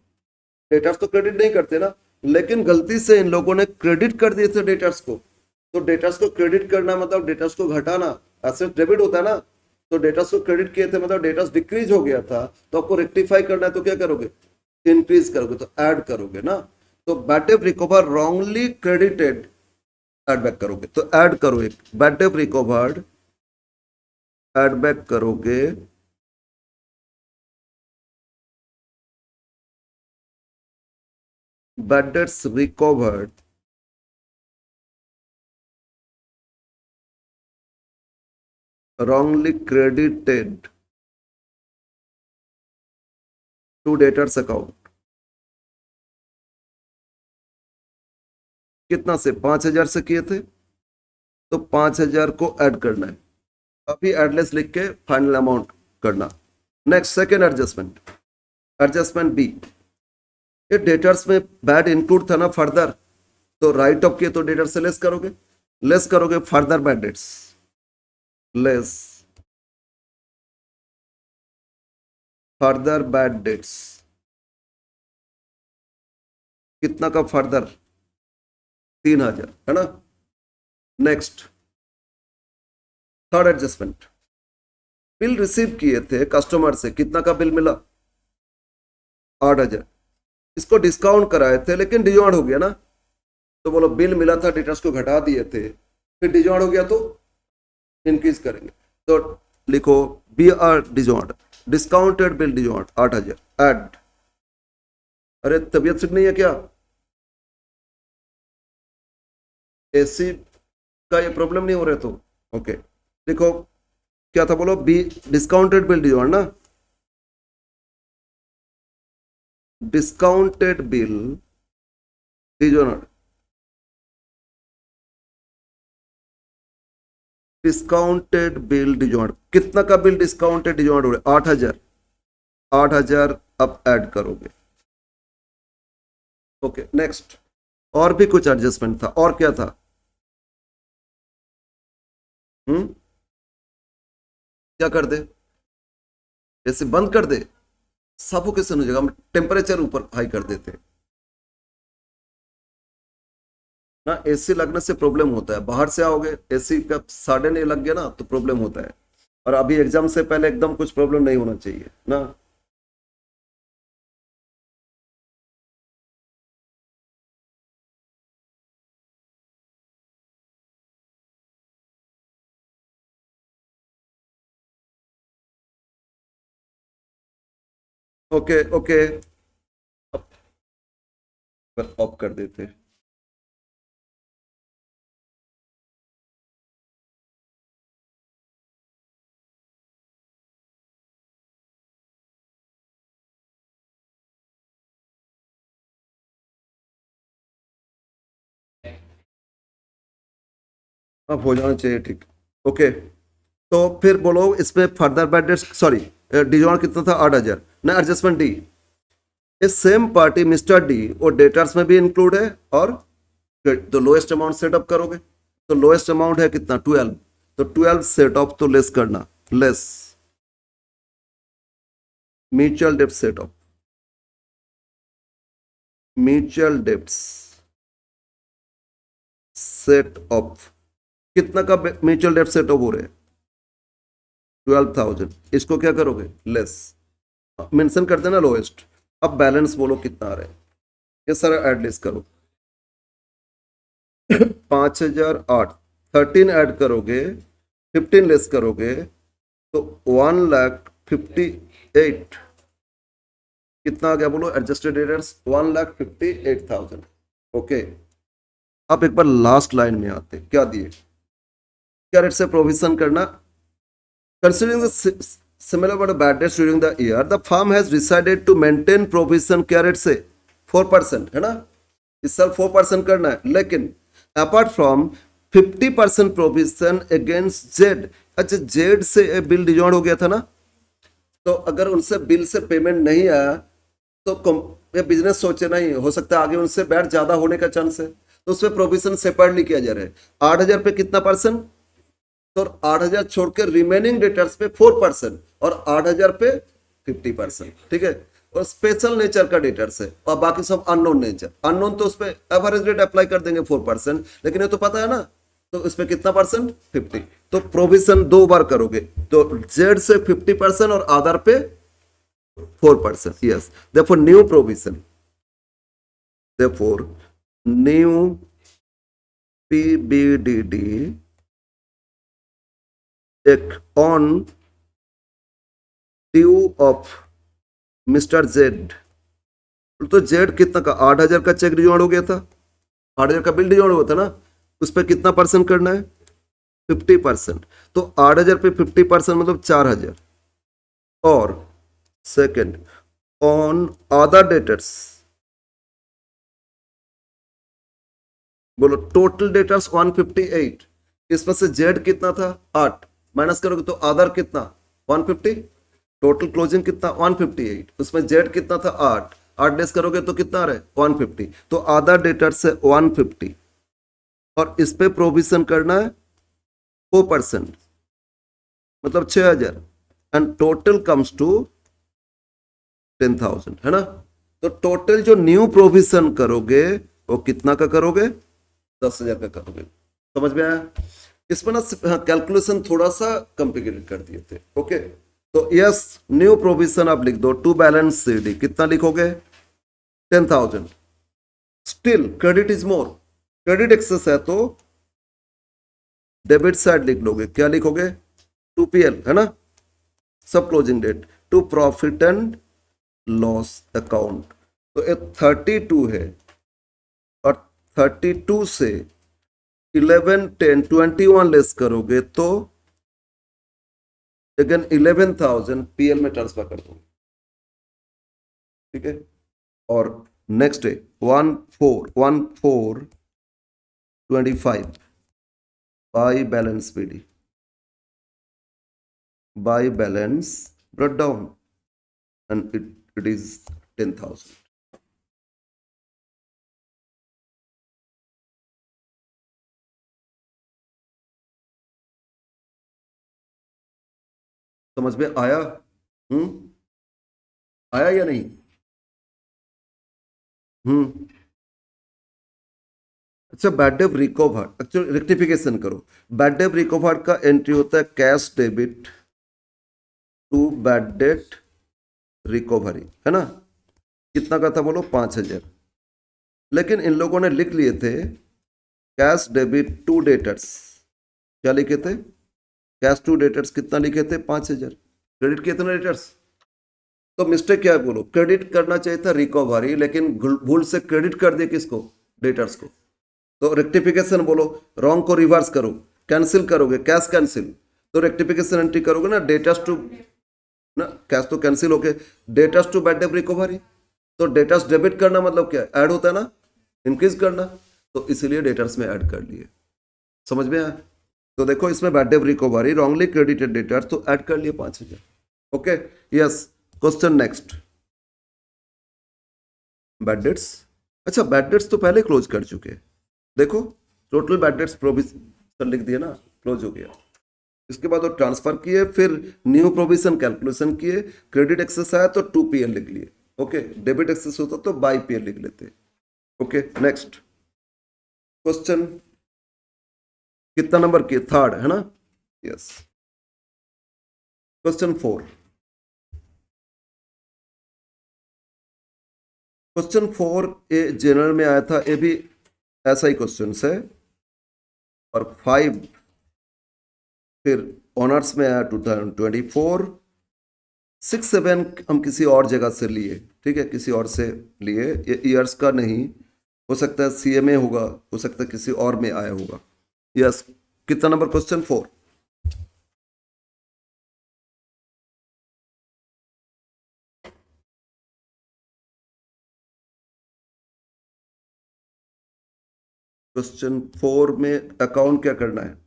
Debtors तो क्रेडिट नहीं करते ना, लेकिन गलती से इन लोगों ने क्रेडिट कर दिए थे डेटर्स को। तो डेटर्स को क्रेडिट करना मतलब डेटर्स को घटाना, एसेट डेबिट होता है ना, तो डेटर्स को क्रेडिट किए थे मतलब डेटर्स डिक्रीज हो गया था, तो आपको रेक्टिफाई करना है तो क्या करोगे, इंक्रीज करोगे, तो ऐड करोगे ना। तो bad debt recover wrongly credited, add back करोगे, तो ऐड करो एक bad debt recovered, add back करोगे bad debts recovered wrongly credited to debtors account। कितना से, 5,000 से किए थे, तो 5,000 को ऐड करना है, अभी एडलेस लिख के फाइनल अमाउंट करना। Next second adjustment, adjustment B, ये डेटर्स में बैड इंक्लूड था ना फर्दर, तो राइट ऑफ किए तो डेटर से लेस करोगे, लेस करोगे further bad dates, less further bad debts, कितना का फर्दर, 3,000 है ना। Next third adjustment, bill receive किए थे कस्टमर से, कितना का बिल मिला, 8,000, इसको डिस्काउंट कराए थे लेकिन डिजॉन्ड हो गया ना, तो बोलो बिल मिला था डेटर्स को घटा दिए थे, फिर डिजॉन्ड हो गया तो इंक्रीज करेंगे, तो लिखो B R dishonoured, discounted bill dishonoured 8,000, add. अरे तबीयत ठीक नहीं है क्या, एसी का ये प्रॉब्लम नहीं हो रहा, तो ओके देखो क्या था, बोलो बी डिस्काउंटेड बिल डिजॉन्ड ना, डिस्काउंटेड बिल डिजॉन्ड, डिस्काउंटेड बिल डिजॉन्ड, कितना का बिल डिस्काउंटेड डिजॉन्ड हो रहा है, 8,000, 8,000 अब ऐड करोगे। ओके नेक्स्ट, और भी कुछ एडजस्टमेंट था, और क्या था, क्या कर दे, ऐसे बंद कर दे, सफोकेशन हो जाएगा, टेम्परेचर ऊपर हाई कर देते ना, एसी लगने से प्रॉब्लम होता है, बाहर से आओगे एसी का सडन ये लग गया ना तो प्रॉब्लम होता है, और अभी एग्जाम से पहले एकदम कुछ प्रॉब्लम नहीं होना चाहिए ना। ओके ओके, ऑफ कर देते, अब हो जाना चाहिए ठीक। ओके तो फिर बोलो इसमें फर्दर बैड डेट्स, सॉरी डिजॉन्ड कितना था, 8,000 ना। एडजस्टमेंट डी, ये सेम पार्टी मिस्टर डी और डेटर्स में भी इंक्लूड है, और तो लोएस्ट अमाउंट सेटअप करोगे, तो लोएस्ट अमाउंट है कितना, 12, तो 12 सेट ऑफ तो लेस करना, लेस म्यूचुअल डेप्ट set off, mutual debts set off, कितना का म्यूचुअल डेप्ट सेट ऑफ हो रहे हैं, 12,000, इसको क्या करोगे, लेस, मेंशन कर देना लोएस्ट। अब बैलेंस बोलो कितना आ रहा है, ये सारा ऐड लिस्ट करो, 5,008, 13 ऐड करोगे, 15 लेस करोगे, तो 1,58,000, कितना आ गया बोलो, एडजस्टेड डेटर्स 1,58,000। ओके अब एक बार लास्ट लाइन में आते, क्या दिए, क्या रेट से प्रोविजन करना, considering the similar but bad debts during the year, the firm has decided to maintain provision, क्या रेट से 4% है ना, इस साल 4% करना है, लेकिन apart from 50% provision against Z. अच्छा जेड से बिल डिजॉन्ड हो गया था ना, तो अगर उनसे बिल से पेमेंट नहीं आया ये बिजनेस सोचे नहीं, हो सकता है आगे उनसे बैट ज्यादा होने का चांस है, तो उसमें प्रोविजन सेपरेट नहीं किया जा रहा है। 8,000 पे कितना परसेंट, तो 8,000 छोड़ के रिमेनिंग डेटर्स पे 4% और 8,000 पे 50%, ठीक है। और स्पेशल नेचर का डेटर्स है और बाकी सब अननोन नेचर। अननोन तो उस पर एवरेज रेट अप्लाई कर देंगे 4%, लेकिन ये तो पता है ना, तो इसमें कितना परसेंट, 50। तो प्रोविजन 2 बार करोगे, तो जेड से 50% और आधार पे 4%। Yes, therefore new provision, therefore new PBDD एक on due of mister Z. तो जेड कितना का, 8,000 का चेक डिजॉर्ड हो गया था, 8,000 का बिल डिजॉर्ड हुआ था ना, उस पर कितना परसेंट करना है, 50%। तो 8,000 पे 50% मतलब 4,000। और सेकंड, ऑन अदर डेटर्स, बोलो टोटल डेटर्स 158, इसमें से जेड कितना था, 8, माइनस करोगे तो अदर कितना, 150, टोटल क्लोजिंग कितना 158, उसमें जेड कितना था, 8, 8 डेज करोगे तो कितना आ रहा है 150, तो आधा डेटर्स है 150 और इस पे प्रोविजन करना है 4%, मतलब 6,000, एंड टोटल कम्स टू 10,000, है ना। तो टोटल जो न्यू प्रोविजन करोगे वो कितना का करोगे, 10,000 का करोगे। समझ में आया। इसमें ना कैलकुलेशन थोड़ा सा कॉम्प्लिकेटेड कर दिए थे। ओके, तो यस, न्यू प्रोविजन आप लिख दो, टू बैलेंस सीडी कितना लिखोगे, 10,000। Still credit is more, credit excess है तो डेबिट साइड लिख लोगे, क्या लिखोगे, 2PL, है ना, सब closing date, to profit and loss account. तो ये 32 है और 32 से 11, 10, 21 लेस करोगे तो अगेन 11,000 PL में ट्रांसफर कर दोगे, ठीक है। और नेक्स्ट है 1425 by balance PD, by balance brought down, and it is 10,000। समझ में आया, आया या नहीं, अच्छा, bad debt recover, actually rectification करो। बैड डेट रिकवर का एंट्री होता है cash debit to bad debt recovery, है ना। कितना का था बोलो, 5,000, लेकिन इन लोगों ने लिख लिए थे कैश डेबिट टू डेटर्स, क्या लिखे थे, कैश टू डेटर्स कितना लिखे थे, 5,000, क्रेडिट किए थे ना डेटर्स। तो मिस्टेक क्या है बोलो, क्रेडिट करना चाहिए था रिकवरी, लेकिन भूल से क्रेडिट कर दिया किसको, डेटर्स को। तो रेक्टिफिकेशन बोलो, रॉन्ग को रिवर्स करो, कैंसिल करोगे, कैश कैंसिल, तो रेक्टिफिकेशन एंट्री करोगे ना, डेटर्स टू, ना कैश तो कैंसिल हो गए, debtors to bad debt recovery. तो डेटर्स डेबिट करना मतलब क्या, ऐड होता है ना, इंक्रीज करना, तो इसीलिए डेटर्स में ऐड कर लिए। समझ में आया। तो देखो इसमें bad debt recovery, wrongly credited debtors, तो ऐड कर लिए 5,000। Okay, yes, question next, bad debts. अच्छा, बैड डेट्स तो पहले क्लोज कर चुके हैं, देखो टोटल बैड डेट्स प्रोविजन लिख दिया ना, क्लोज हो गया। इसके बाद वो ट्रांसफर किए, फिर न्यू प्रोविजन कैलकुलेशन किए, क्रेडिट एक्सेस आया तो 2PL लिख लिए। ओके, डेबिट एक्सेस होता तो बाई PL लिख लेते। ओके, नेक्स्ट क्वेश्चन, कितना नंबर की, थर्ड, है ना। Yes, question 4। क्वेश्चन 4 ये जनरल में आया था, ये भी ऐसा ही क्वेश्चन है। और 5 फिर ऑनर्स में आया 2024। 6, 7 हम किसी और जगह से लिए, ठीक है, किसी और से लिए, ये ईयर्स का नहीं, हो सकता है CMA होगा, हो सकता है किसी और में आया होगा। यस, कितना नंबर क्वेश्चन, 4। क्वेश्चन 4 में अकाउंट क्या करना है,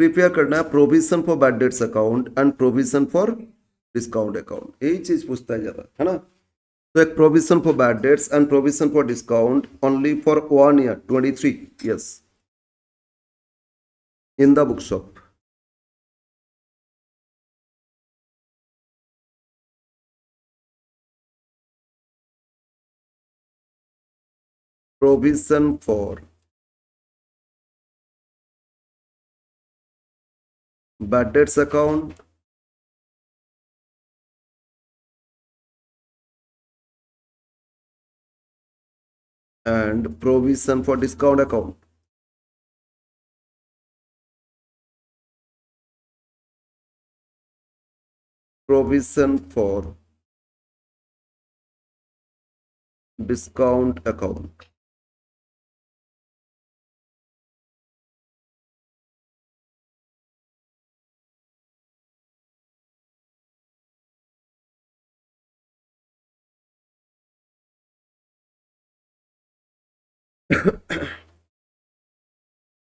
प्रिपेयर करना है provision for bad debts account and provision for discount account, यही चीज पूछता है ज्यादा, है ना। तो एक provision for bad debts and provision for discount only for 1 year 23, yes, in the book shop. provision for bad debts account and provision for discount account. Provision for discount account.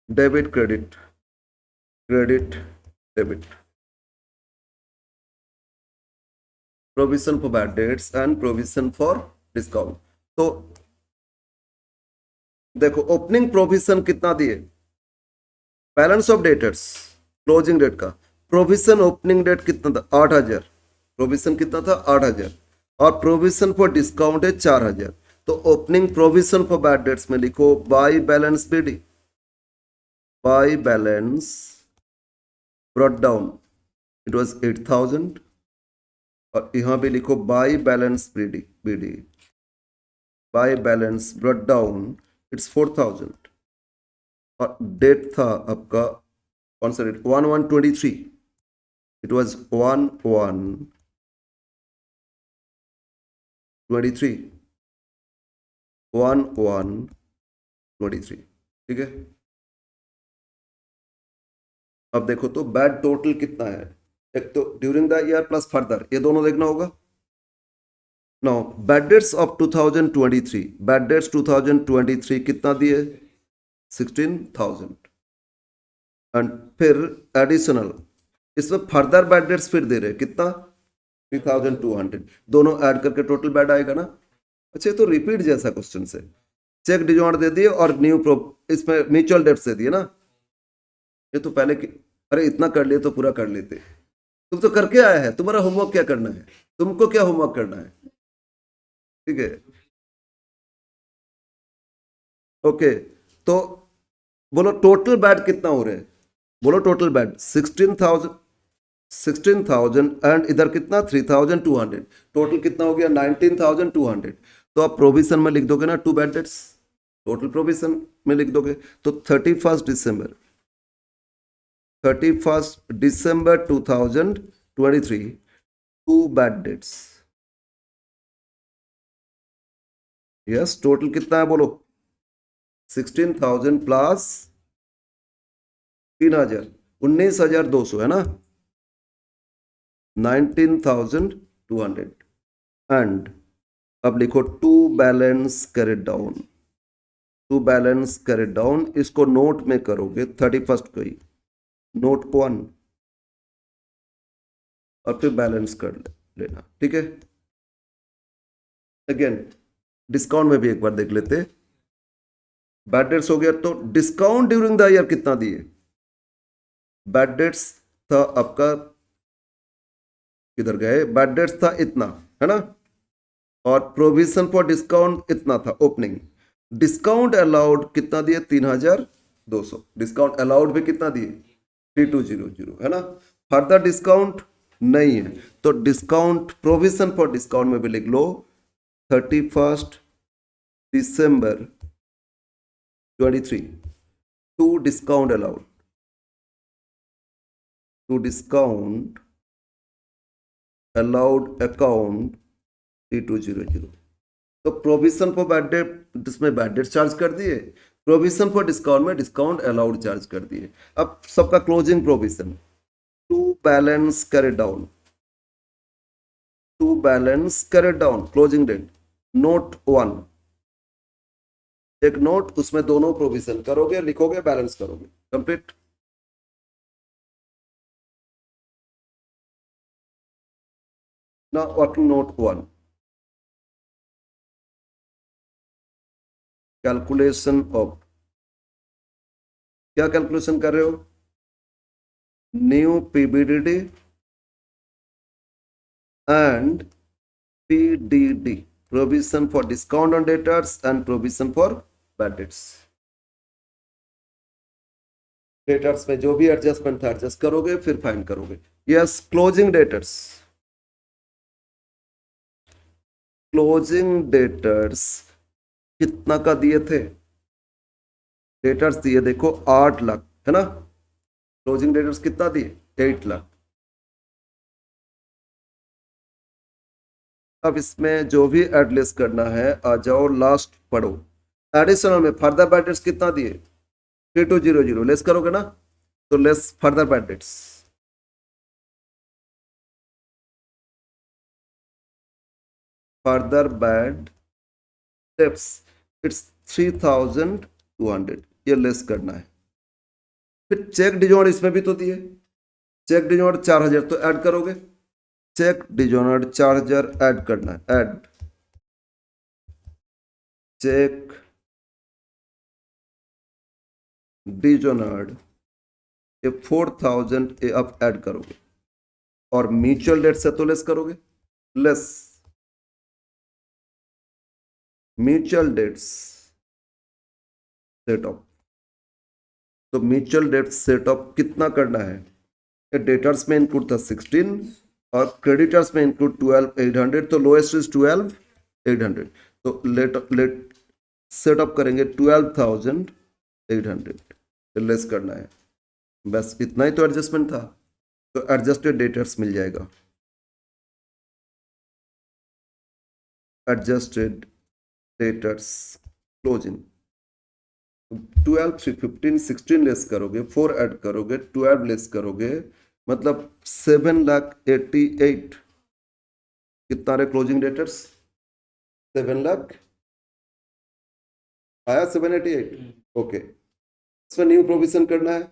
Debit, credit, credit, debit. Provision for bad debts and provision for discount. तो देखो opening provision कितना दिए, balance of debtors closing date का provision opening date कितना था 8,000, provision कितना था 8,000 और प्रोविजन फॉर डिस्काउंट है 4,000। तो opening provision for bad debts में लिखो by balance BD, by balance brought down it was 8,000 और यहां भी लिखो by balance BD, BD by balance brought down it's 4,000 और डेट था आपका कौन सा डेट 1/1/23, इट वाज 1/1/23, 1/1/23, ठीक है। अब देखो तो बैड टोटल कितना है, एक तो during the year plus further, ये दोनों देखना होगा। Now bad debts of 2023, bad debts 2023 कितना दिए 16,000 एंड फिर एडिशनल इसमें फर्दर बैड डेट्स फिर दे रहे कितना 3,200, दोनों ऐड करके टोटल बैड आएगा ना। अच्छा तो रिपीट जैसा क्वेश्चन से चेक डिजॉन्ट दे दिए और न्यू इसमें म्यूचुअल डेट्स दे दिए ना। ये तो पहले अरे इतना कर लिए तो पूरा कर लेते, तुम तो करके आया है, तुम्हारा होमवर्क क्या करना है, तुमको क्या होमवर्क करना है, ठीक है। ओके तो बोलो टोटल बैड कितना हो रहा है, बोलो टोटल बैड 16,000 एंड इधर कितना 3,200, टोटल कितना हो गया 19,200। तो आप प्रोविजन में लिख दोगे ना to bad debts, total provision में लिख दोगे तो 31 दिसंबर 2023 to bad debts, yes total कितना है बोलो 16,000 प्लस 3,000 19,200 है ना 19,200 एंड अब लिखो to balance carried down, to balance carried down इसको नोट में करोगे 31 को ही नोट 1 और फिर बैलेंस कर लेना, ठीक है। अगेन डिस्काउंट में भी एक बार देख लेते, बैड डेट्स हो गया तो डिस्काउंट ड्यूरिंग द ईयर कितना दिए, बैड डेट्स था आपका किधर गए, बैड डेट्स था इतना है ना और प्रोविजन फॉर डिस्काउंट इतना था ओपनिंग, डिस्काउंट अलाउड कितना दिए 3,200, डिस्काउंट अलाउड भी कितना दिए 3,200 है ना, फर्दर डिस्काउंट नहीं है तो डिस्काउंट प्रोविजन फॉर डिस्काउंट में भी लिख लो 31 दिसंबर 23 to discount allowed, to discount allowed account 3,200। तो प्रोविजन फॉर बैड डेट इसमें बैड डेट चार्ज कर दिए, प्रोविजन फॉर डिस्काउंट में डिस्काउंट अलाउड चार्ज कर दिए। अब सबका closing provision to balance carried down, to balance carried down closing date note 1, एक नोट उसमें दोनों प्रोविजन करोगे लिखोगे बैलेंस करोगे complete. Now working note 1. Calculation of, क्या कैलकुलेशन कर रहे हो? New PBDD and PDD, provision for discount on debtors and provision for bad debts. Debtors में जो भी एडजस्टमेंट था एडजस्ट करोगे, फिर फाइंड करोगे। Yes, closing debtors. Closing debtors कितना का दिए थे? डेटर्स दिए देखो 8 लाख, है ना। क्लोजिंग डेटर्स कितना दिए? 8 लाख। अब इसमें जो भी एडलेस करना है आ जाओ, लास्ट पढ़ो। एडिशनल में फर्दर बैड डेट्स कितना दिए? 3200 लेस करोगे ना, तो less further bad dates. Further bad dates it's 3200, ये लेस करना है। फिर चेक डिजॉर्ड इसमें भी तो दिए, चेक डिजॉर्ड 4000 तो ऐड करोगे, चेक डिजॉर्ड 4000 ऐड करना है, ऐड चेक डिजॉर्ड ये 4000 ये आप ऐड करोगे, और म्यूचुअल डेट से तो लेस करोगे, less mutual debts set off. तो म्यूचुअल डेट सेट ऑफ कितना करना है? डेटर्स में इंक्लूड था 16 और क्रेडिटर्स में इंक्लूड 12800, तो लोएस्ट इज 12800, तो लेट सेट अप करेंगे 12800, लेस करना है। बस इतना ही तो एडजस्टमेंट था, तो एडजस्टेड डेटर्स मिल जाएगा। एडजस्टेड डेटर्स क्लोजिंग 12 से 15 16 लेस करोगे, 4 ऐड करोगे, 12 लेस करोगे, मतलब 7,88,000। कितना रहे क्लोजिंग डेटर्स? 7 लाख आया, 788। ओके, इसमें न्यू प्रोविजन करना है,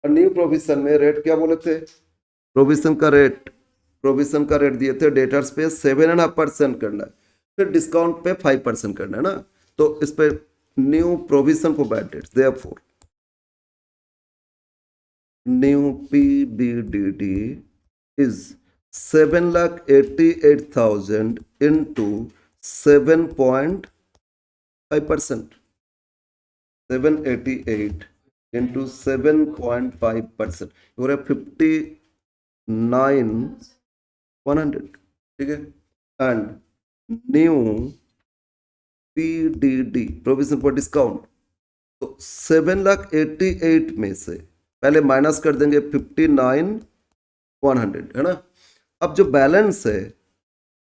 और न्यू प्रोविजन में रेट क्या बोले थे? प्रोविजन का रेट दिए थे डेटर्स पे 7.5% करना है, फिर डिस्काउंट पे 5% करना है ना। तो इस पे new provision for bad dates, therefore new PBDD is 7,88,000 into 7.5%. 788 into 7.5%, you have 59,100, ठीक है। And new PDD, provision for discount, तो 7,88,000 में से पहले माइनस कर देंगे 59,100, है ना। अब जो बैलेंस है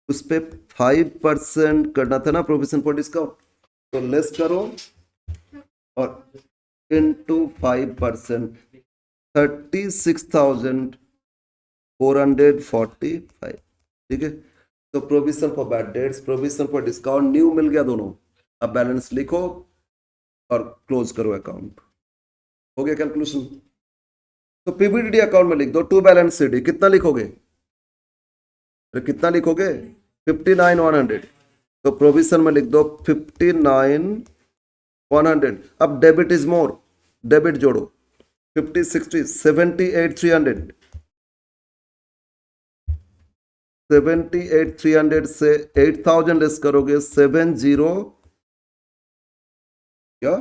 उस पर 5% करना था ना प्रोविजन फॉर डिस्काउंट, तो लेस करो और इनटू 5%, 36,445, ठीक है। तो provision for bad debts, provision for discount, new मिल गया दोनों। अब बैलेंस लिखो और क्लोज करो अकाउंट, हो गया कैलकुलेशन। तो पीबीडीडी अकाउंट में लिख दो टू बैलेंस सीडी, कितना लिखोगे? कितना लिखोगे? 59,100, तो प्रोविजन में लिख दो 59,100। अब डेबिट इज मोर, डेबिट जोड़ो 50 60 78,300, 78,300 से 8,000 लेस करोगे 70 क्या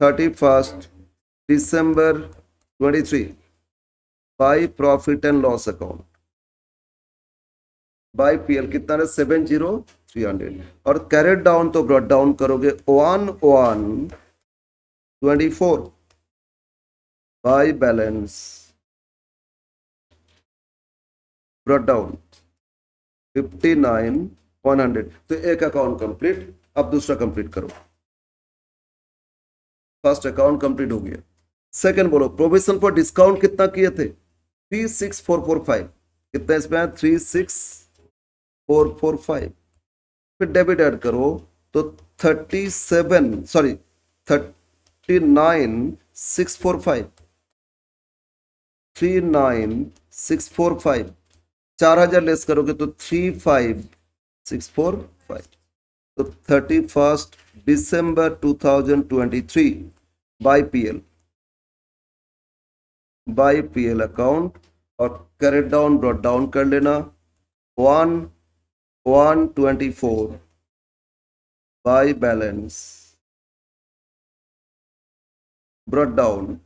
31 December 23 by profit and loss account by PL कितना है? 70,300, और कैरेट डाउन तो ब्रॉट डाउन करोगे 1,124 बाई बैलेंस ब्रॉट डाउन 59,100। तो एक अकाउंट कंप्लीट, अब दूसरा कंप्लीट करो। फर्स्ट अकाउंट कंप्लीट हो गया, सेकंड बोलो। प्रोविजन फॉर डिस्काउंट कितना किए थे? 36,445, कितना इसमें है? 36,445। फिर डेबिट ऐड करो तो 39,645, 39645, 4000 लेस करोगे तो 35645। तो 31st December 2023 by PL account, और कैरेट डाउन ब्रॉट डाउन कर लेना 1/1/24 by balance brought down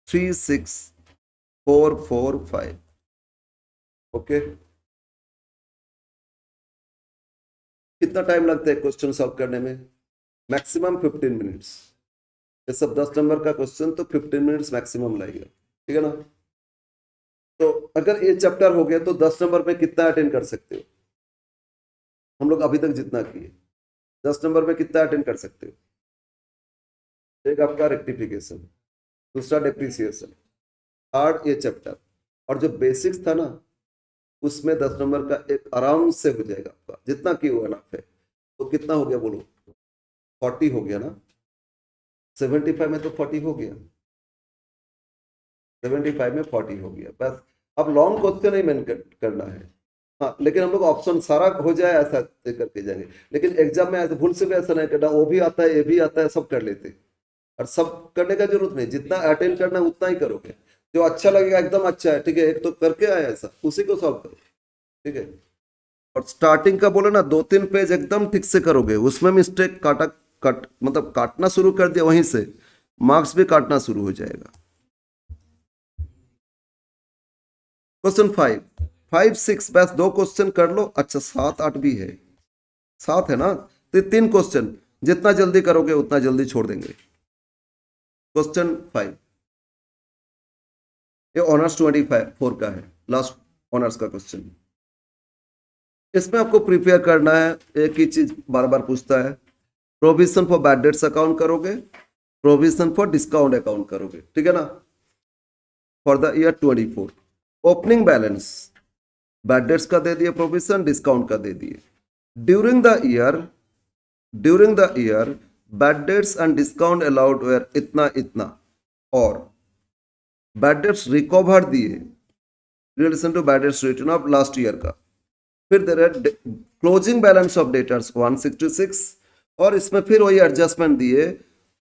36445। Okay, कितना टाइम लगता है क्वेश्चन सॉल्व करने में? Maximum 15 minutes. ये सब 10 नंबर का क्वेश्चन तो 15 मिनट्स मैक्सिमम लगेगा, ठीक है ना? तो अगर ये चैप्टर हो गया तो 10 नंबर में कितना अटेंड कर सकते हो? हम लोग अभी तक जितना किए 10 नंबर में कितना अटेंड कर सकते हो? एक आपका रेक्टिफिकेशन, दूसरा डेप्रिसिएशन, थर्ड ये चैप्टर, और जो बेसिक्स था ना उसमें 10 नंबर का एक आराम से हो जाएगा आपका, जितना की हुआ ना है। तो कितना हो गया बोलो? 40 हो गया ना? 75 में तो 40 हो गया, 75 में 40 हो गया। बस अब लॉन्ग क्वेश्चन ही मेन करना है। हाँ, लेकिन हम लोग ऑप्शन सारा हो जाए ऐसा करके जाएंगे, लेकिन एग्जाम में ऐसे भूल से भी ऐसा नहीं करना, वो भी आता है ये भी आता है, सब कर लेते। और सब करने का जरूरत नहीं, जितना अटेंड करना है उतना ही करोगे। जो अच्छा लगेगा एकदम अच्छा है, ठीक है, एक तो करके आया ऐसा, उसी को सॉल्व करो, ठीक है। और स्टार्टिंग का बोले ना 2-3 पेज एकदम ठीक से करोगे, उसमें मिस्टेक कट मतलब काटना शुरू कर दिया, वहीं से मार्क्स भी काटना शुरू हो जाएगा। क्वेश्चन 5, 5, 6 बस 2 क्वेश्चन कर लो। अच्छा 7, 8 भी है, 7 है ना? तो 3 क्वेश्चन जितना जल्दी करोगे उतना जल्दी छोड़ देंगे। क्वेश्चन 5, ये ऑनर्स 24 का है, लास्ट ऑनर्स का क्वेश्चन। इसमें आपको प्रिपेयर करना है, एक ही चीज बार बार पूछता है, provision for bad debts account करोगे, प्रोविजन फॉर डिस्काउंट अकाउंट करोगे, ठीक है ना, for the year 24। Opening balance bad debts का दे दिए, प्रोविजन डिस्काउंट का दे दिए। During the year bad debts and discount allowed were इतना इतना, और बैड डेट्स रिकवर दिए relation to bad debts return of last year का। फिर देर है क्लोजिंग बैलेंस ऑफ डेटर्स 166, और इसमें फिर वही एडजस्टमेंट दिए,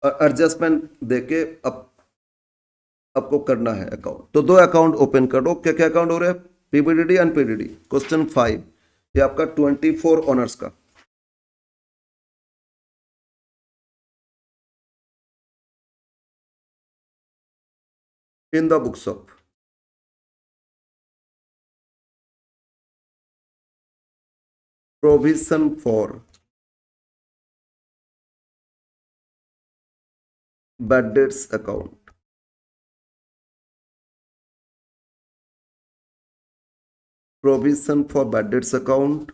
एडजस्टमेंट देके अब आपको करना है अकाउंट। तो 2 अकाउंट ओपन करो। क्या क्या अकाउंट हो रहे हैं? पीपीडीडी एंड पीडीडी। क्वेश्चन 5 ये आपका 24 ऑनर्स का। इन the books of provision for bad debts account, provision for bad debts account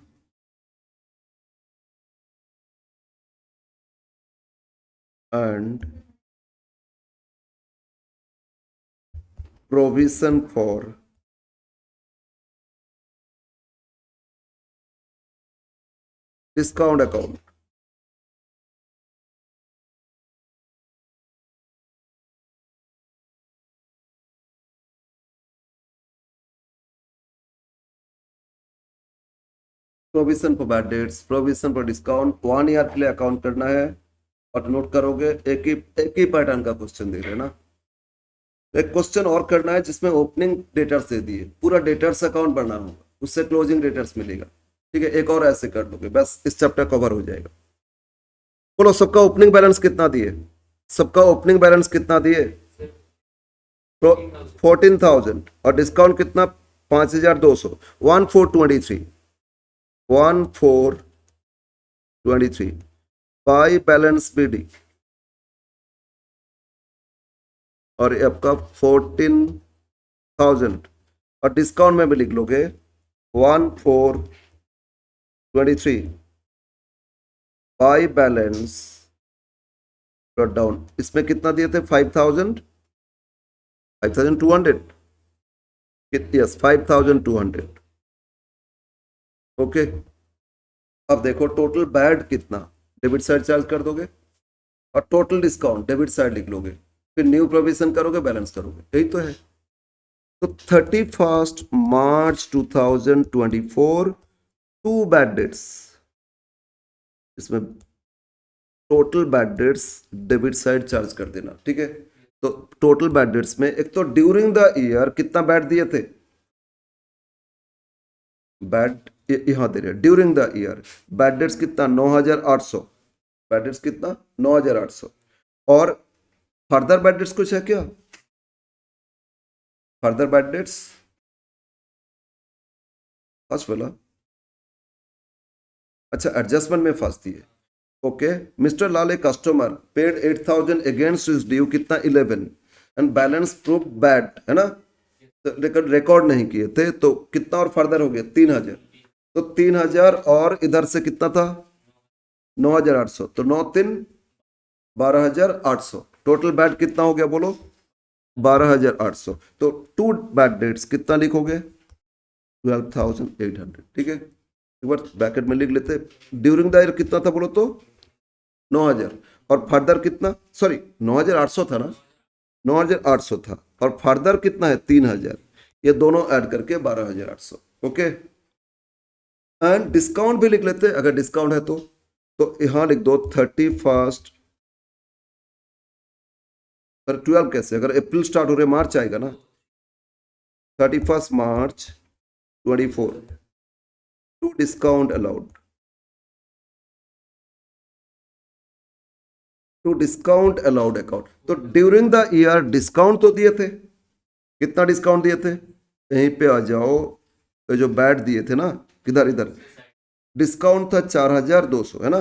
and provision for discount account. Provision for bad debts, provision for discount, 1 year के लिए account करना है। और note करोगे एक ही पैटर्न का क्वेश्चन दे रहे हैं ना। एक क्वेश्चन और करना है जिसमें ओपनिंग डेटर्स दे दिए, पूरा डेटर्स अकाउंट बनना होगा, उससे क्लोजिंग डेटर्स मिलेगा, ठीक है। एक और ऐसे कर दोगे, बस इस चैप्टर कवर हो जाएगा। बोलो सबका ओपनिंग बैलेंस कितना दिए? सबका ओपनिंग बैलेंस कितना दिए? 14,000, और डिस्काउंट कितना? 5,200, 1423, 1423 बाई बैलेंस बीडी, और ये आपका 14,000, और डिस्काउंट में भी लिख लोगे 1423 बाई बैलेंस ब्रॉट डाउन। इसमें कितना दिए थे? 5,000, 5,200, यस 5,200। ओके, अब देखो टोटल बैड कितना, डेबिट साइड चार्ज कर दोगे, और टोटल डिस्काउंट डेबिट साइड लिख लोगे, फिर न्यू प्रोविजन करोगे, बैलेंस करोगे, यही तो है। तो 31 मार्च 2024 टू बैड डेट्स, इसमें total bad dates debit side charge कर देना, ठीक है। तो टोटल बैड डेट्स में एक तो ड्यूरिंग द ईयर कितना बैड दिए थे, बैड यहां दे रहे during the year bad debts कितना 9,800, बैड डेट्स कितना 9,800। और फर्दर बैड डेट्स कुछ है क्या, फर्दर बैड डेट्स फर्स्ट वाला, अच्छा एडजस्टमेंट में फंस दिए। Okay, mister Lal a customer paid 8,000 against is due कितना 11 एंड बैलेंस प्रूफ बैड है ना, तो रिकॉर्ड नहीं किए थे तो कितना और फर्दर हो गया 3,000, तो 3,000 और इधर से कितना था 9,800, तो 9 3 12,800, टोटल बैड कितना हो गया बोलो 12,800। तो टू बैड डेट्स कितना लिखोगे 12,800, ठीक है। एक बार ब्रैकेट में लिख लेते, ड्यूरिंग द ईयर कितना था बोलो तो 9,000 और फर्दर कितना, सॉरी 9,800 था ना, 9,800 था और फर्दर कितना है 3,000, ये दोनों ऐड करके 12,800। ओके, एंड डिस्काउंट भी लिख लेते अगर डिस्काउंट है तो यहां लिख दो 31 पर 12 कैसे, अगर अप्रैल स्टार्ट हो रहे मार्च आएगा ना, 31 मार्च 24 to discount allowed, to discount allowed account. तो ड्यूरिंग द ईयर डिस्काउंट तो दिए थे, कितना डिस्काउंट दिए थे, यहीं पे आ जाओ, तो जो बैड दिए थे ना किधर इधर, डिस्काउंट था 4,200 है ना,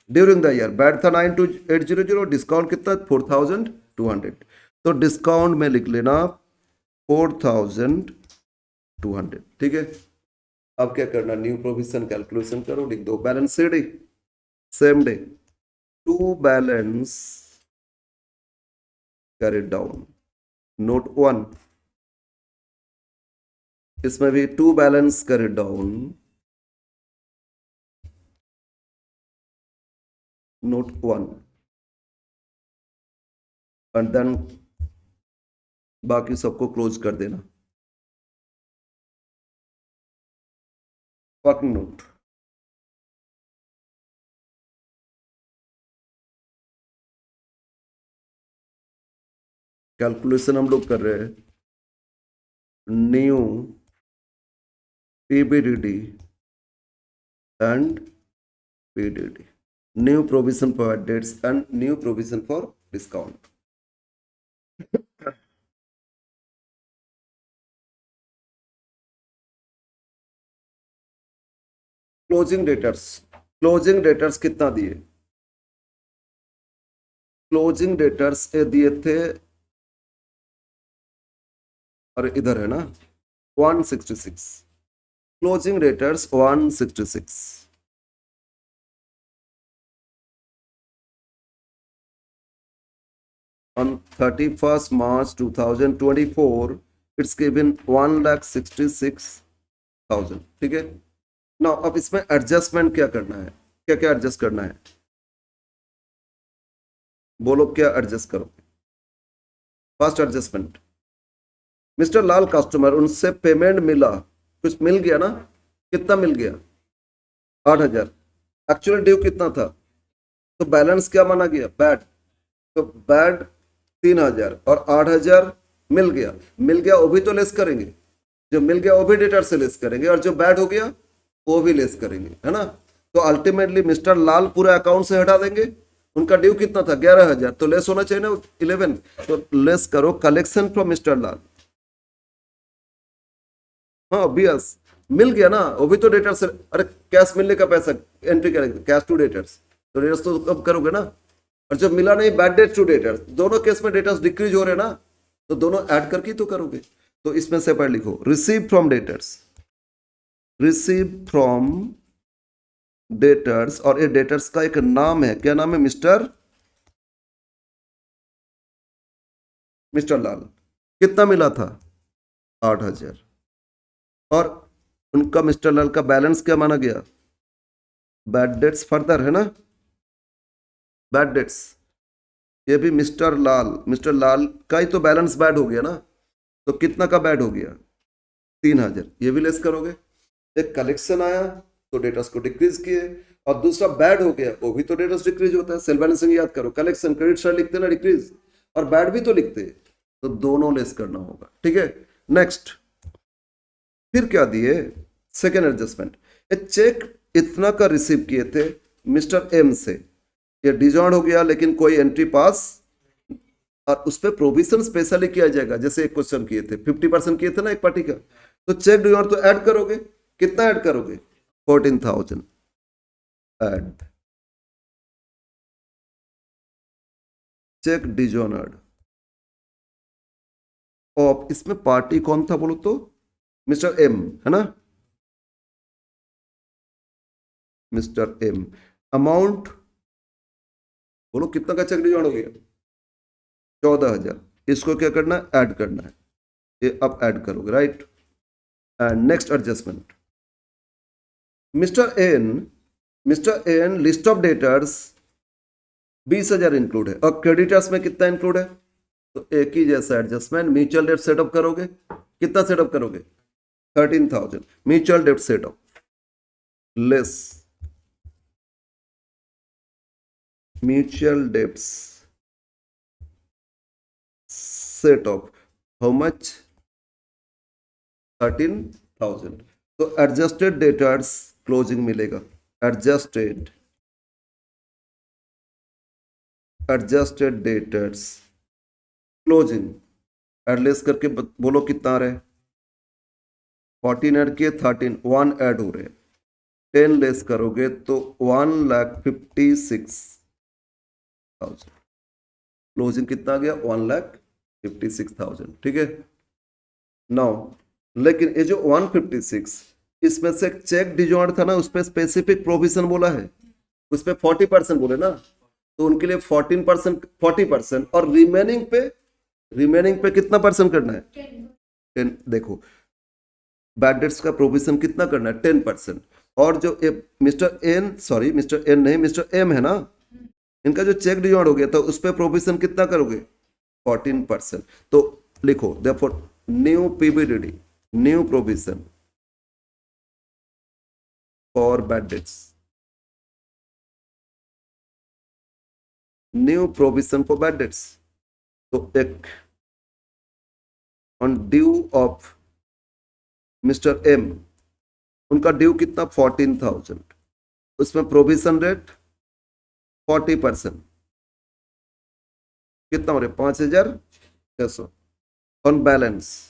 ड्यूरिंग द ईयर बैड था 9,280, डिस्काउंट कितना 4,200, तो डिस्काउंट में लिख लेना 4,200, ठीक है। अब क्या करना, न्यू प्रोविजन कैलकुलेशन करो, लिख दो balance same day to balance carried down, note 1, इसमें भी to balance carried down, note 1, and then बाकी सबको क्लोज कर देना, वर्किंग नोट। कैलकुलेशन हम लोग कर रहे हैं new PBDD and PDD, new provision for debts and new provision for discount. Closing debtors कितना दिए, क्लोजिंग डेटर्स दिए थे, और इधर है ना 166, closing debtors 166, on 31st March 2024 it's given 1,66,000, ठीक है ना। अब इसमें एडजस्टमेंट क्या करना है, क्या क्या एडजस्ट करना है, बोलो क्या एडजस्ट करो। फर्स्ट एडजस्टमेंट, मिस्टर लाल कस्टमर उनसे पेमेंट मिला, कुछ मिल गया ना, कितना मिल गया 8,000, एक्चुअल ड्यू कितना था, तो बैलेंस क्या माना गया बैड, तो बैड 3,000 और 8,000 मिल गया वो भी तो लेस करेंगे, जो मिल गया वो भी डेटर से लेस करेंगे और जो बैड हो गया वो भी लेस करेंगे, है ना। तो अल्टीमेटली मिस्टर लाल पूरा अकाउंट से हटा देंगे, उनका ड्यू कितना था 11,000, तो लेस होना चाहिए ना 11, तो लेस करो कलेक्शन फ्रॉम मिस्टर लाल, हाँ ऑब्वियस मिल गया ना, वो भी तो डेटर से, अरे कैश मिलने का पैसा एंट्री करेंगे कैश टू डेटर्स, तो डेटर्स तो कब करोगे ना, और जब मिला नहीं बैड डेट टू डेटर्स, दोनों केस में डेटर्स डिक्रीज हो रहे ना, तो दोनों ऐड करके तो करोगे। तो इसमें से पढ़ लिखो receive from debtors, receive from debtors, और ये डेटर्स का एक नाम है, क्या नाम है मिस्टर लाल, कितना मिला था 8,000, और उनका मिस्टर लाल का बैलेंस क्या माना गया, बैड डेट्स फर्दर है ना, बैड डेट्स, ये भी मिस्टर लाल का ही तो बैलेंस बैड हो गया ना, तो कितना का बैड हो गया? 3000। ये भी लेस करोगे। एक कलेक्शन आया तो डेटर्स को डिक्रीज किए, और दूसरा बैड हो गया, वो भी तो डेटर्स डिक्रीज होता है। सेल बैलेंसिंग याद करो, कलेक्शन क्रेडिट साइड लिखते ना डिक्रीज, और बैड भी तो लिखते, तो दोनों लेस करना होगा। ठीक है, नेक्स्ट फिर क्या दिए? सेकेंड एडजस्टमेंट, ए चेक इतना का रिसीव किए थे मिस्टर एम से, ये डिजॉर्ड हो गया लेकिन कोई एंट्री पास, और उस पर प्रोविजन स्पेशली किया जाएगा। जैसे एक क्वेश्चन किए थे 50% किए थे ना एक पार्टी का, तो चेक डिजॉर्ड तो ऐड करोगे, कितना ऐड करोगे? 14,000 ऐड चेक डिजॉर्ड। और इसमें पार्टी कौन था बोलो तो? मिस्टर एम है ना, मिस्टर एम। अमाउंट बोलो कितना का चेक डिजॉर्ड हो गया? 14,000। इसको क्या करना है? ऐड करना है, ये अब ऐड करोगे, right. And next adjustment, mister N list of debtors 20,000 include है, और क्रेडिटर्स में कितना इंक्लूड है? तो एक ही जैसा एडजस्टमेंट, म्यूचुअल डेट सेटअप करोगे, कितना सेटअप करोगे? 13,000 mutual debt setup less mutual debts setup, how much? 13,000। तो एडजस्टेड डेटर्स क्लोजिंग मिलेगा, एडजस्टेड डेटर्स क्लोजिंग एडलेस करके बोलो कितना आ रहा है? 14 ऐड किए, 13, 1 ऐड हो रहे, 10 लेस करोगे तो 1,56,000। क्लोजिंग कितना आ गया? 1,56,000। ठीक है, नाउ लेकिन ये जो 156, इसमें से चेक डिजॉर्ड था ना, उस पर स्पेसिफिक प्रोविजन बोला है, उस पर 40% बोले ना, तो उनके लिए 14%, 40%, और रिमेनिंग पे कितना परसेंट करना है? 10। देखो बैड डेट्स का प्रोविजन कितना करना है? 10%। और जो मिस्टर एन नहीं, मिस्टर एम है ना, इनका जो चेक डिजॉर्ड हो गया था उस पर प्रोविजन कितना करोगे? 14%। तो लिखो therefore new PBDD, new provision for bad debts, new provision for bad debts. तो एक on due of mister M, उनका ड्यू कितना? 14,000, उसमें प्रोविजन रेट 40%, कितना हो रहा है? 5,600 ऑन बैलेंस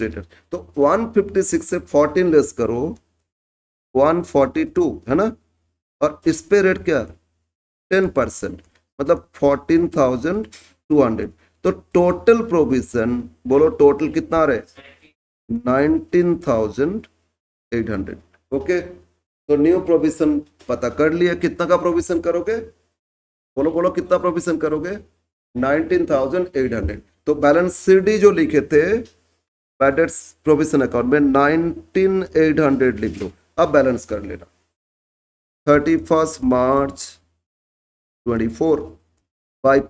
रेट। तो 156 से 14 लेस करो, 142 है ना, और इस पे रेट क्या? 10%, मतलब 14,200। तो टोटल प्रोविजन बोलो, टोटल कितना आ रहा है? 19,800। ओके, तो न्यू प्रोविजन पता कर लिया, कितना का प्रोविजन करोगे? बोलो कितना प्रोविजन करोगे? 19,800। तो बैलेंस सीडी जो लिखे थे बैड डेट्स प्रोविजन अकाउंट में 19,800 लिख लो। अब बैलेंस कर लेना, 31 मार्च 24 बाय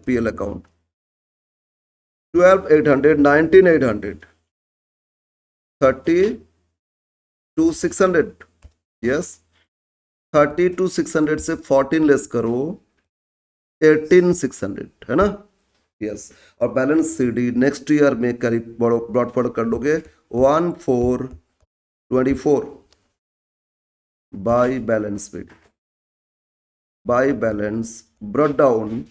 पीएल अकाउंट 12,800, 19,800, 32,600। यस, 32,600 से 14 लेस करो, 18,600 है ना। यस, और बैलेंस सीडी नेक्स्ट ईयर में करीब ब्रॉड फॉरवर्ड कर लोगे 1,424 बाय बैलेंस ब्रॉड डाउन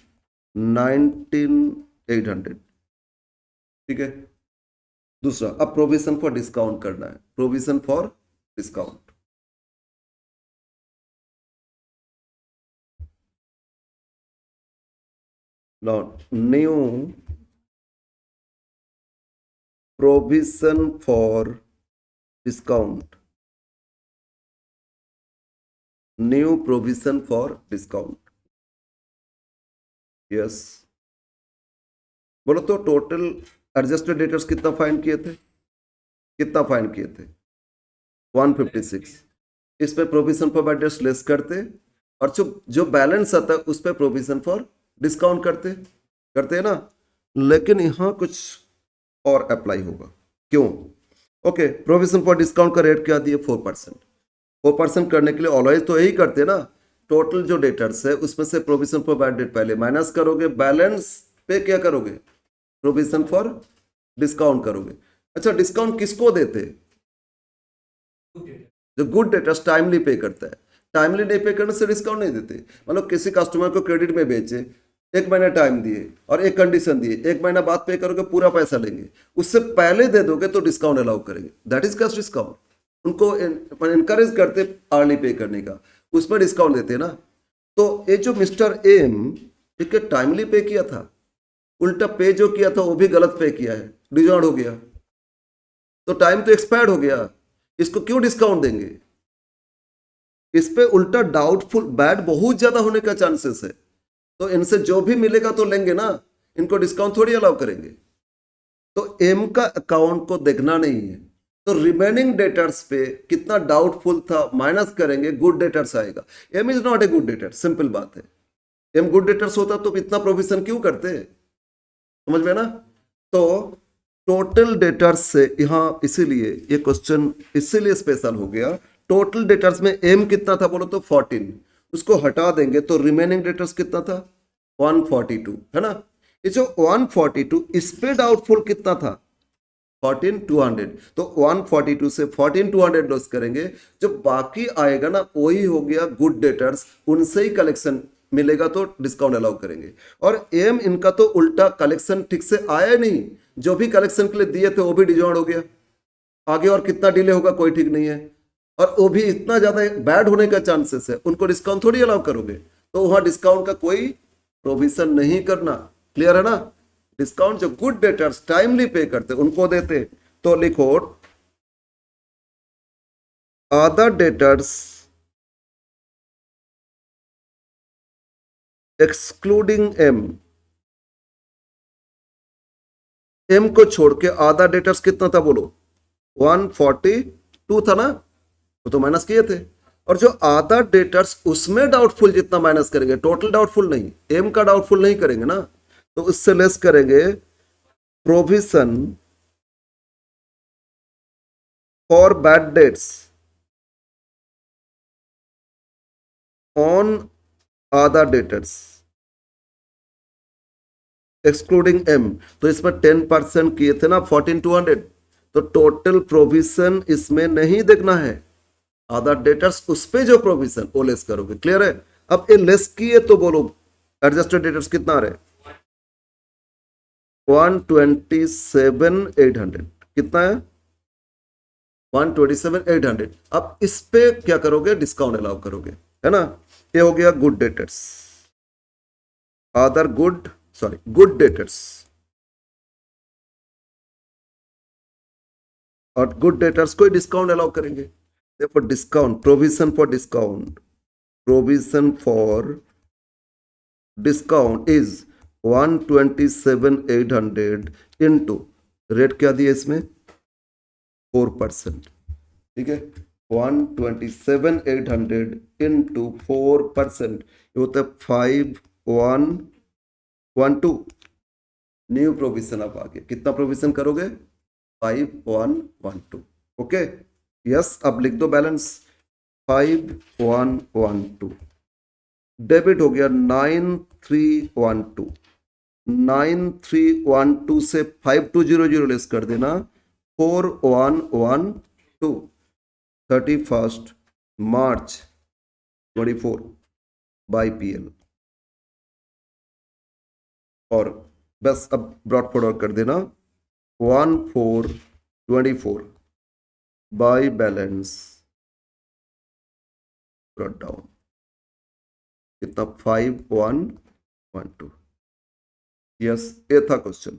19,800। ठीक है, दूसरा अब प्रोविजन फॉर डिस्काउंट करना है, provision for discount. Now, new provision for discount, new provision for discount. Yes, बोलो तो टोटल एडजस्टेड डेटर्स कितना फाइंड किए थे? 156। इस पे provision for bad dates less करते, और जो बैलेंस आता है उस पे प्रोविजन फॉर डिस्काउंट करते करते हैं ना, लेकिन यहां कुछ और अप्लाई होगा। क्यों? ओके, प्रोविजन फॉर डिस्काउंट का रेट क्या दिए? 4%। 4% करने के लिए ऑलवेज तो यही करते हैं ना, टोटल जो डेटर्स है उसमें से प्रोविजन फॉर बैड डेट पहले माइनस करोगे, बैलेंस पे क्या करोगे? प्रोविजन फॉर डिस्काउंट करोगे। अच्छा, डिस्काउंट किसको देते? जो गुड डेटर्स टाइमली पे करता है। टाइमली नहीं पे करने से डिस्काउंट नहीं देते। मतलब किसी कस्टमर को क्रेडिट में बेचे, 1 महीना टाइम दिए और एक कंडीशन दिए, 1 महीना बाद पे करोगे पूरा पैसा लेंगे, उससे पहले दे दोगे तो डिस्काउंट अलाउ करेंगे। That is cash discount. उनको इनकरेज करते अर्ली पे करने का, उसमें डिस्काउंट देते ना। तो ये जो मिस्टर एम, ठीक है, टाइमली पे किया था, उल्टा पे जो किया था वो भी गलत पे किया है, डिजॉर्ड हो गया, तो टाइम तो एक्सपायर्ड हो गया, इसको क्यों डिस्काउंट देंगे? इस पे उल्टा डाउटफुल बैड बहुत ज्यादा होने का चांसेस है, तो इनसे जो भी मिलेगा तो लेंगे ना, इनको डिस्काउंट थोड़ी अलाउ करेंगे। तो एम का अकाउंट को देखना नहीं है, तो रिमेनिंग डेटर्स पे कितना डाउटफुल था माइनस करेंगे, गुड डेटर्स आएगा। M is not a good debtor, simple बात है। एम गुड डेटर्स होता तो इतना प्रोविजन क्यों करते? समझ में ना? तो टोटल डेटर्स से यहां, इसीलिए ये क्वेश्चन इसीलिए स्पेशल हो गया। टोटल डेटर्स में एम कितना था बोलो तो 14, उसको हटा देंगे तो रिमेनिंग डेटर्स कितना था? 142, है ना? ये जो 142, इस पे डाउटफुल कितना था? 14200। तो 142 से 14200 लॉस करेंगे, जो बाकी आएगा ना वही हो गया गुड डेटर्स, उनसे ही कलेक्शन मिलेगा तो डिस्काउंट अलाउ करेंगे। और एम इनका तो उल्टा कलेक्शन ठीक से आया नहीं, जो भी कलेक्शन के लिए दिए थे वो भी डिजॉर्ड हो गया, आगे और कितना डिले होगा कोई ठीक नहीं है, और वो भी इतना ज्यादा बैड होने का चांसेस है, उनको डिस्काउंट थोड़ी अलाउ करोगे। तो वहां डिस्काउंट का कोई प्रोविजन नहीं करना। क्लियर है ना? डिस्काउंट जो गुड डेटर्स टाइमली पे करते उनको देते। तो लिखो other debtors excluding M, M को छोड़ के आधा डेटर्स कितना था बोलो? 142 था ना, वो तो माइनस किए थे। और जो आधा डेटर्स उसमें डाउटफुल जितना माइनस करेंगे, टोटल डाउटफुल नहीं, एम का डाउटफुल नहीं करेंगे ना, तो उससे लेस करेंगे provision for bad debts on other debtors excluding M. तो इसमें 10% किए थे ना 14200, तो टोटल प्रोविजन इसमें नहीं देखना है, अदर डेटर्स उस पे जो प्रोविजन वो लेस करोगे। क्लियर है? अब ये लेस किए तो बोलो एडजस्टेड डेटर्स कितना आ रहा है? 127,800। कितना है? 127,800। अब इस पे क्या करोगे? डिस्काउंट अलाउ करोगे, है ना? ये हो गया good debtors, other good, sorry good debtors. और गुड डेटर्स को डिस्काउंट अलाउ करेंगे। देखो discount, provision for discount, provision for discount is 127,800 into rate क्या दिया इसमें? 4%। ठीक है, 127,800 इंटू 4%, ये होता है 5112। न्यू प्रोविजन अब आ गया, कितना प्रोविजन करोगे? 5112। ओके, यस, अब लिख दो बैलेंस 5112। डेबिट हो गया 9312। 9312 से 5200 लेस कर देना 4112। 31 मार्च 24 बाई PL। और बस अब ब्रॉड फॉरवर्ड कर देना 1424 बाई बैलेंस ब्रॉड डाउन, कितना? 5112। यस, ये था क्वेश्चन।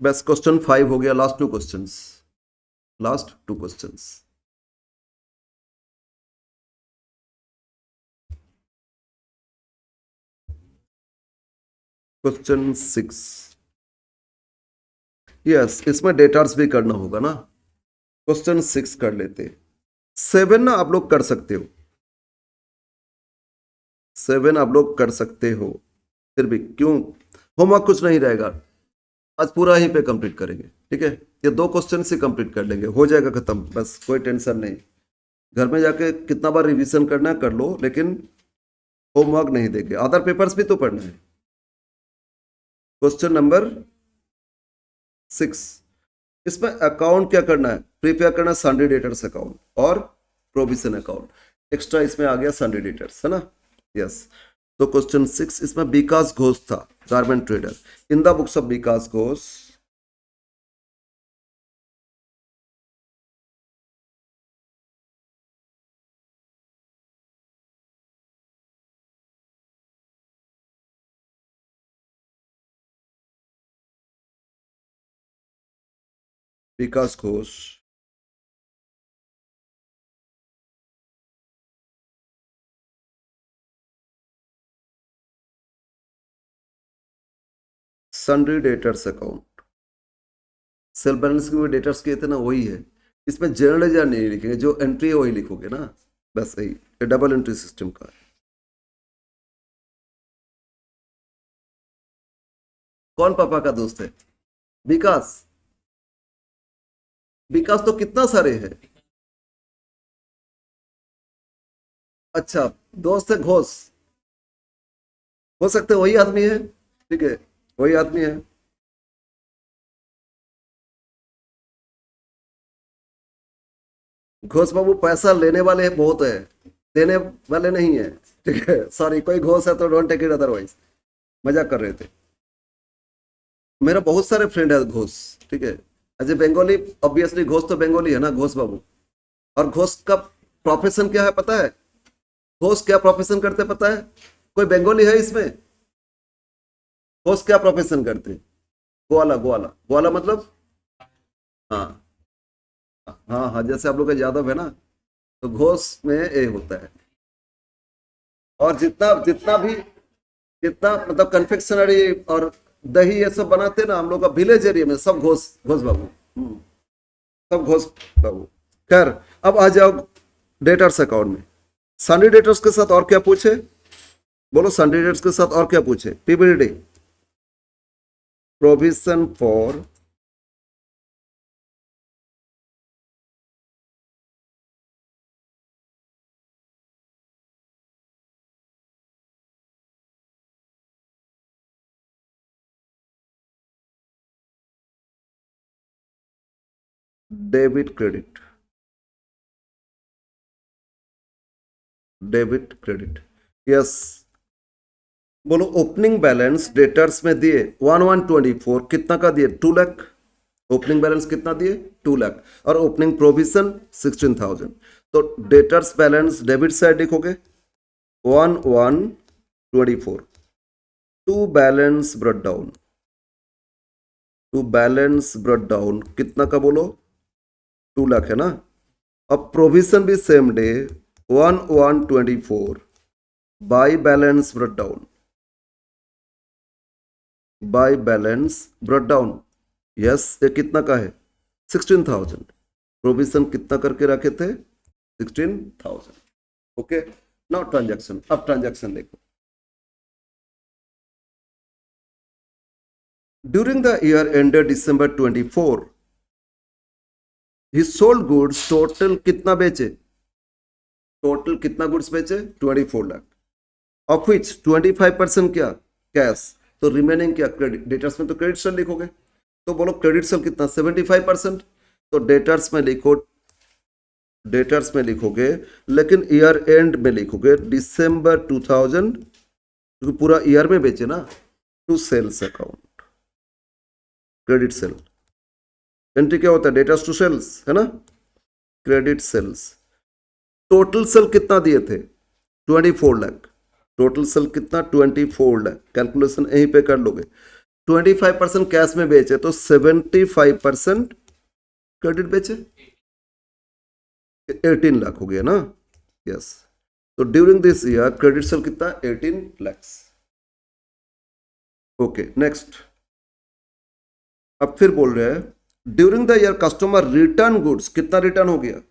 बस क्वेश्चन 5 हो गया, last 2 questions, last 2 questions. Question 6, yes, इसमें डेटार्स भी करना होगा ना, क्वेश्चन 6 कर लेते। 7 ना आप लोग कर सकते हो, 7 आप लोग कर सकते हो, फिर भी क्यों, होमवर्क कुछ नहीं रहेगा, आज पूरा ही पे कंप्लीट करेंगे, ठीक है। ये 2 क्वेश्चन से कंप्लीट कर लेंगे, हो जाएगा खत्म, बस कोई टेंशन नहीं। घर में जाके कितना बार रिवीजन करना है कर लो, लेकिन होमवर्क नहीं देंगे, अदर पेपर्स भी तो पढ़ना है। क्वेश्चन नंबर 6, इसमें अकाउंट क्या करना है, प्रिपेयर करना है सन्डे डेटर्स अकाउंट और प्रोविजन अकाउंट, एक्स्ट्रा इसमें आ गया सन्डे डेटर्स, है ना, यस। तो क्वेश्चन 6 इसमें विकास घोष था, garment trader, in the books of Vikas Ghosh, Vikas Ghosh, sundry debtors account, sale balance के डेटर्स किए थे ना, वही है। इसमें जनरल लेजर नहीं लिखेंगे, जो एंट्री है वही लिखोगे ना, बस यही, ये डबल एंट्री सिस्टम का है। कौन पापा का दोस्त है, विकास, विकास तो कितना सारे हैं। अच्छा, दोस्त है घोष, हो सकते वही आदमी है, ठीक है, वही आदमी है। घोष बाबू पैसा लेने वाले बहुत है, देने वाले नहीं है, ठीक है, सॉरी, कोई घोष है तो डोंट टेक इट अदरवाइज, मजाक कर रहे थे। मेरा बहुत सारे फ्रेंड है घोष, ठीक है, as a Bengali, obviously Ghosh तो बंगाली है ना, घोष बाबू। और घोष का प्रोफेशन क्या है पता है, घोष क्या प्रोफेशन करते पता है, कोई बंगाली है इसमें, घोष क्या प्रोफेशन करते, ग्वाला, ग्वाला, ग्वाला मतलब, हाँ हाँ हाँ, जैसे आप लोग का यादव है ना, तो घोष में ए होता है। और जितना जितना भी, जितना मतलब कन्फेक्शनरी और दही ये सब बनाते हैं ना हम लोग का विलेज एरिया में, सब घोष, घोष बाबू, सब घोष बाबू। खैर, अब आ जाओ डेटर्स अकाउंट में, सन्डे डेटर्स के साथ और क्या पूछे, बोलो, सन्डे डेटर्स के साथ और क्या पूछे, PBD, provision for debit credit, debit credit, yes. बोलो, ओपनिंग बैलेंस डेटर्स में दिए 1124, कितना का दिए, 2 लाख, ओपनिंग बैलेंस कितना दिए, 2 लाख, और ओपनिंग प्रोविजन 16,000। तो डेटर्स बैलेंस डेबिट साइड लिखोगे 1124, to balance brought down, to balance brought down कितना का बोलो, 2 लाख है ना। अब प्रोविजन भी same day 1124 bye balance brought down, bye balance brought down, yes, ये कितना का है, 16,000, प्रोविजन कितना करके रखे थे, 16,000, ओके। नाउ ट्रांजैक्शन, अब ट्रांजैक्शन देखो, during the year ended December 24 he sold goods, total कितना बेचे, टोटल कितना गुड्स बेचे, 24 लाख, ऑफ विच 25% क्या, कैश, तो रिमेनिंग क्या, क्रेडिट, डेटर्स में तो क्रेडिट सेल लिखोगे, तो बोलो क्रेडिट सेल कितना, 75%, तो डेटर्स में लिखो, डेटर्स में लिखोगे, लेकिन ईयर एंड में लिखोगे December 2000, क्योंकि पूरा ईयर में बेचे ना, to sales account, credit sale, entry क्या होता है, डेटर्स टू सेल्स, है ना, क्रेडिट सेल्स। टोटल सेल कितना दिए थे, 24 लाख, टोटल सेल कितना, 24 लाख, कैलकुलेशन यहीं पे कर लोगे, 25% कैश में बेचे तो 75% क्रेडिट बेचे, 18 लाख हो गया ना, यस। तो during this year credit sale कितना, 18 lakhs, ओके। नेक्स्ट, अब फिर बोल रहे हैं during the year customer return goods, कितना रिटर्न हो गया?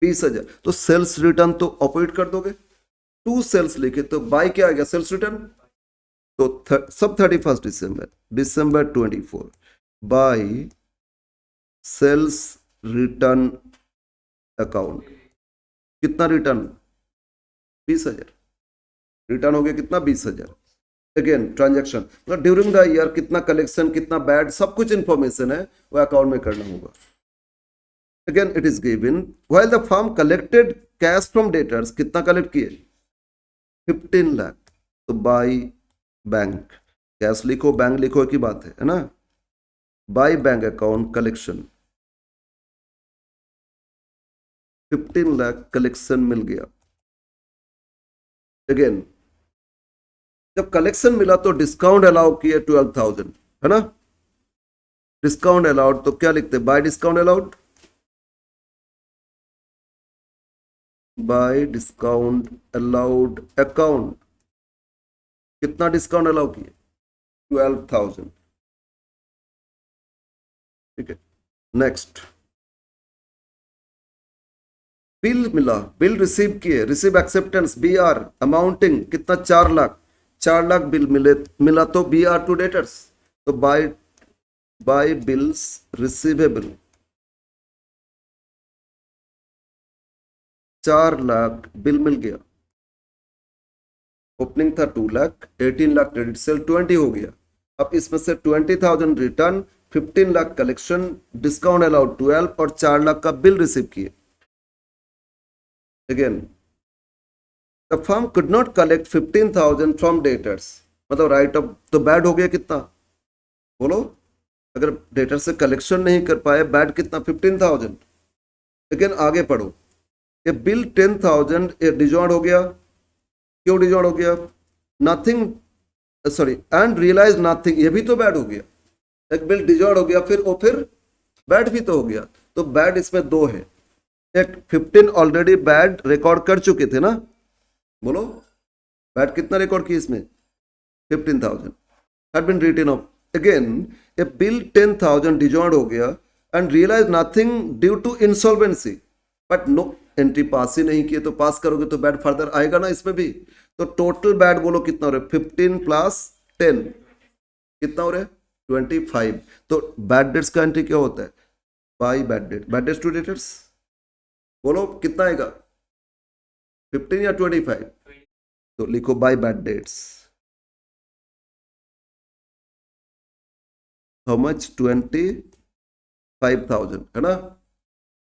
20,000। तो सेल्स रिटर्न तो ऑपोजिट कर दोगे, टू सेल्स लिखे तो बाय क्या आ गया? Sales return. तो सब 31 दिसंबर, दिसंबर 24 बाय सेल्स रिटर्न अकाउंट, कितना रिटर्न? 20,000। रिटर्न हो गया कितना? 20,000। अगेन ट्रांजैक्शन मतलब ड्यूरिंग द ईयर कितना कलेक्शन, कितना बैड, सब कुछ इंफॉर्मेशन है वो अकाउंट में करना होगा। Again it is given while the firm collected cash from debtors, कितना कलेक्ट किए? 15 लाख। तो बाय बैंक, कैश लिखो बैंक लिखो एक ही बात है ना? By bank account collection 15 lakh collection मिल गया। अगेन जब कलेक्शन मिला तो डिस्काउंट अलाउ किए 12,000, है ना? डिस्काउंट अलाउड तो क्या लिखते हैं? By discount allowed, by discount allowed account, कितना डिस्काउंट अलाउ किए? 12,000। ठीक है, नेक्स्ट बिल मिला, बिल रिसीव किए, receive acceptance B R amounting कितना? 4 लाख। 4 लाख बिल मिला तो बी आर टू डेटर्स, तो by bills receivable 4 lakh bill मिल गया। ओपनिंग था 2 लाख, 18 लाख क्रेडिट सेल 20 हो गया। अब इसमें से 20,000 return, 15 lakh collection, discount allowed 12 और 4 लाख का बिल रिसीव किए। Again the firm could not collect 15,000 from debtors, मतलब राइट ऑफ तो बैड हो गया कितना? बोलो, अगर डेटर से कलेक्शन नहीं कर पाए बैड कितना? 15,000। लेकिन आगे पढ़ो, ये बिल 10,000 ये डिजॉर्ड हो गया। क्यों डिजॉर्ड हो गया? Nothing, sorry and realise nothing, ये भी तो बैड हो गया। एक बिल डिजॉर्ड हो गया फिर बैड भी तो हो गया। तो बैड इसमें दो है, एक 15 ऑलरेडी बैड रिकॉर्ड कर चुके थे ना, बोलो बैड कितना रिकॉर्ड किया इसमें? 15,000 had been written off. Again a bill 10,000 dishonoured हो गया and realise nothing due to insolvency, but no entry pass ही नहीं किए, तो पास करोगे तो बैड फर्दर आएगा ना इसमें भी। तो टोटल बैड बोलो कितना हो रहा है? 15 प्लस 10 कितना हो रहा है? 25। तो बैड डेट्स का एंट्री क्या होता है? By bad debt, bad debts to debtors, बोलो कितना आएगा? 15 या 25? तो लिखो by bad debts. How much? 25,000, है ना?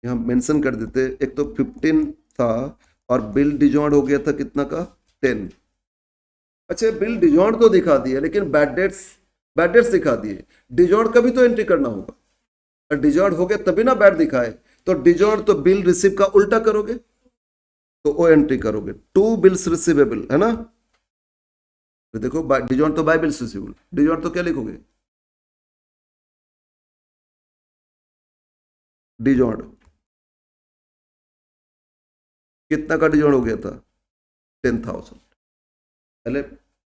यहाँ मेंशन कर देते, एक तो 15 था और बिल डिजॉर्ड हो गया था कितना का? 10। अच्छा बिल डिजॉर्ड तो दिखा दिया लेकिन बैड डेट्स दिखा दिए, डिजॉर्ड का भी तो एंट्री करना होगा। और डिजॉर्ड हो गया तभी ना बैड दिखाए, तो डिजॉर्ड तो बिल रिसीव का उल्टा करोगे, तो वो एंट्री करोगे। 2 बिल्स रिसीवेबल, है ना? तो देखो डिजॉर्ड तो बाय बिल्स रिसीवेबल, डिजॉर्ड तो क्या लिखोगे? डिजॉर्ड कितना का डिजॉर्ड हो गया था? 10,000। पहले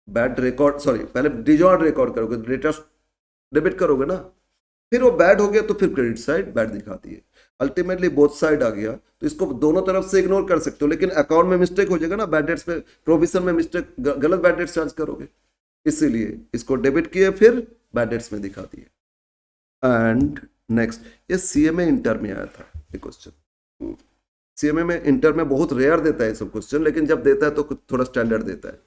बैड रिकॉर्ड, सॉरी पहले डिजॉर्ड रिकॉर्ड करोगे, रिटर्न डेबिट करोगे ना, फिर वो बैड हो गया तो फिर क्रेडिट साइड बैड दिखाती है। अल्टीमेटली बोथ साइड आ गया, तो इसको दोनों तरफ से इग्नोर कर सकते हो, लेकिन अकाउंट में मिस्टेक हो जाएगा ना, बैड डेट्स पे प्रोविजन में मिस्टेक, गलत बैड डेट्स चार्ज करोगे, इसीलिए इसको डेबिट किए फिर बैड डेट्स में दिखाती है। एंड नेक्स्ट, ये सीएमए इंटर में आया था ये क्वेश्चन। सीएमए में इंटर में बहुत रेयर देता है सब क्वेश्चन, लेकिन जब देता है तो थोड़ा स्टैंडर्ड देता है।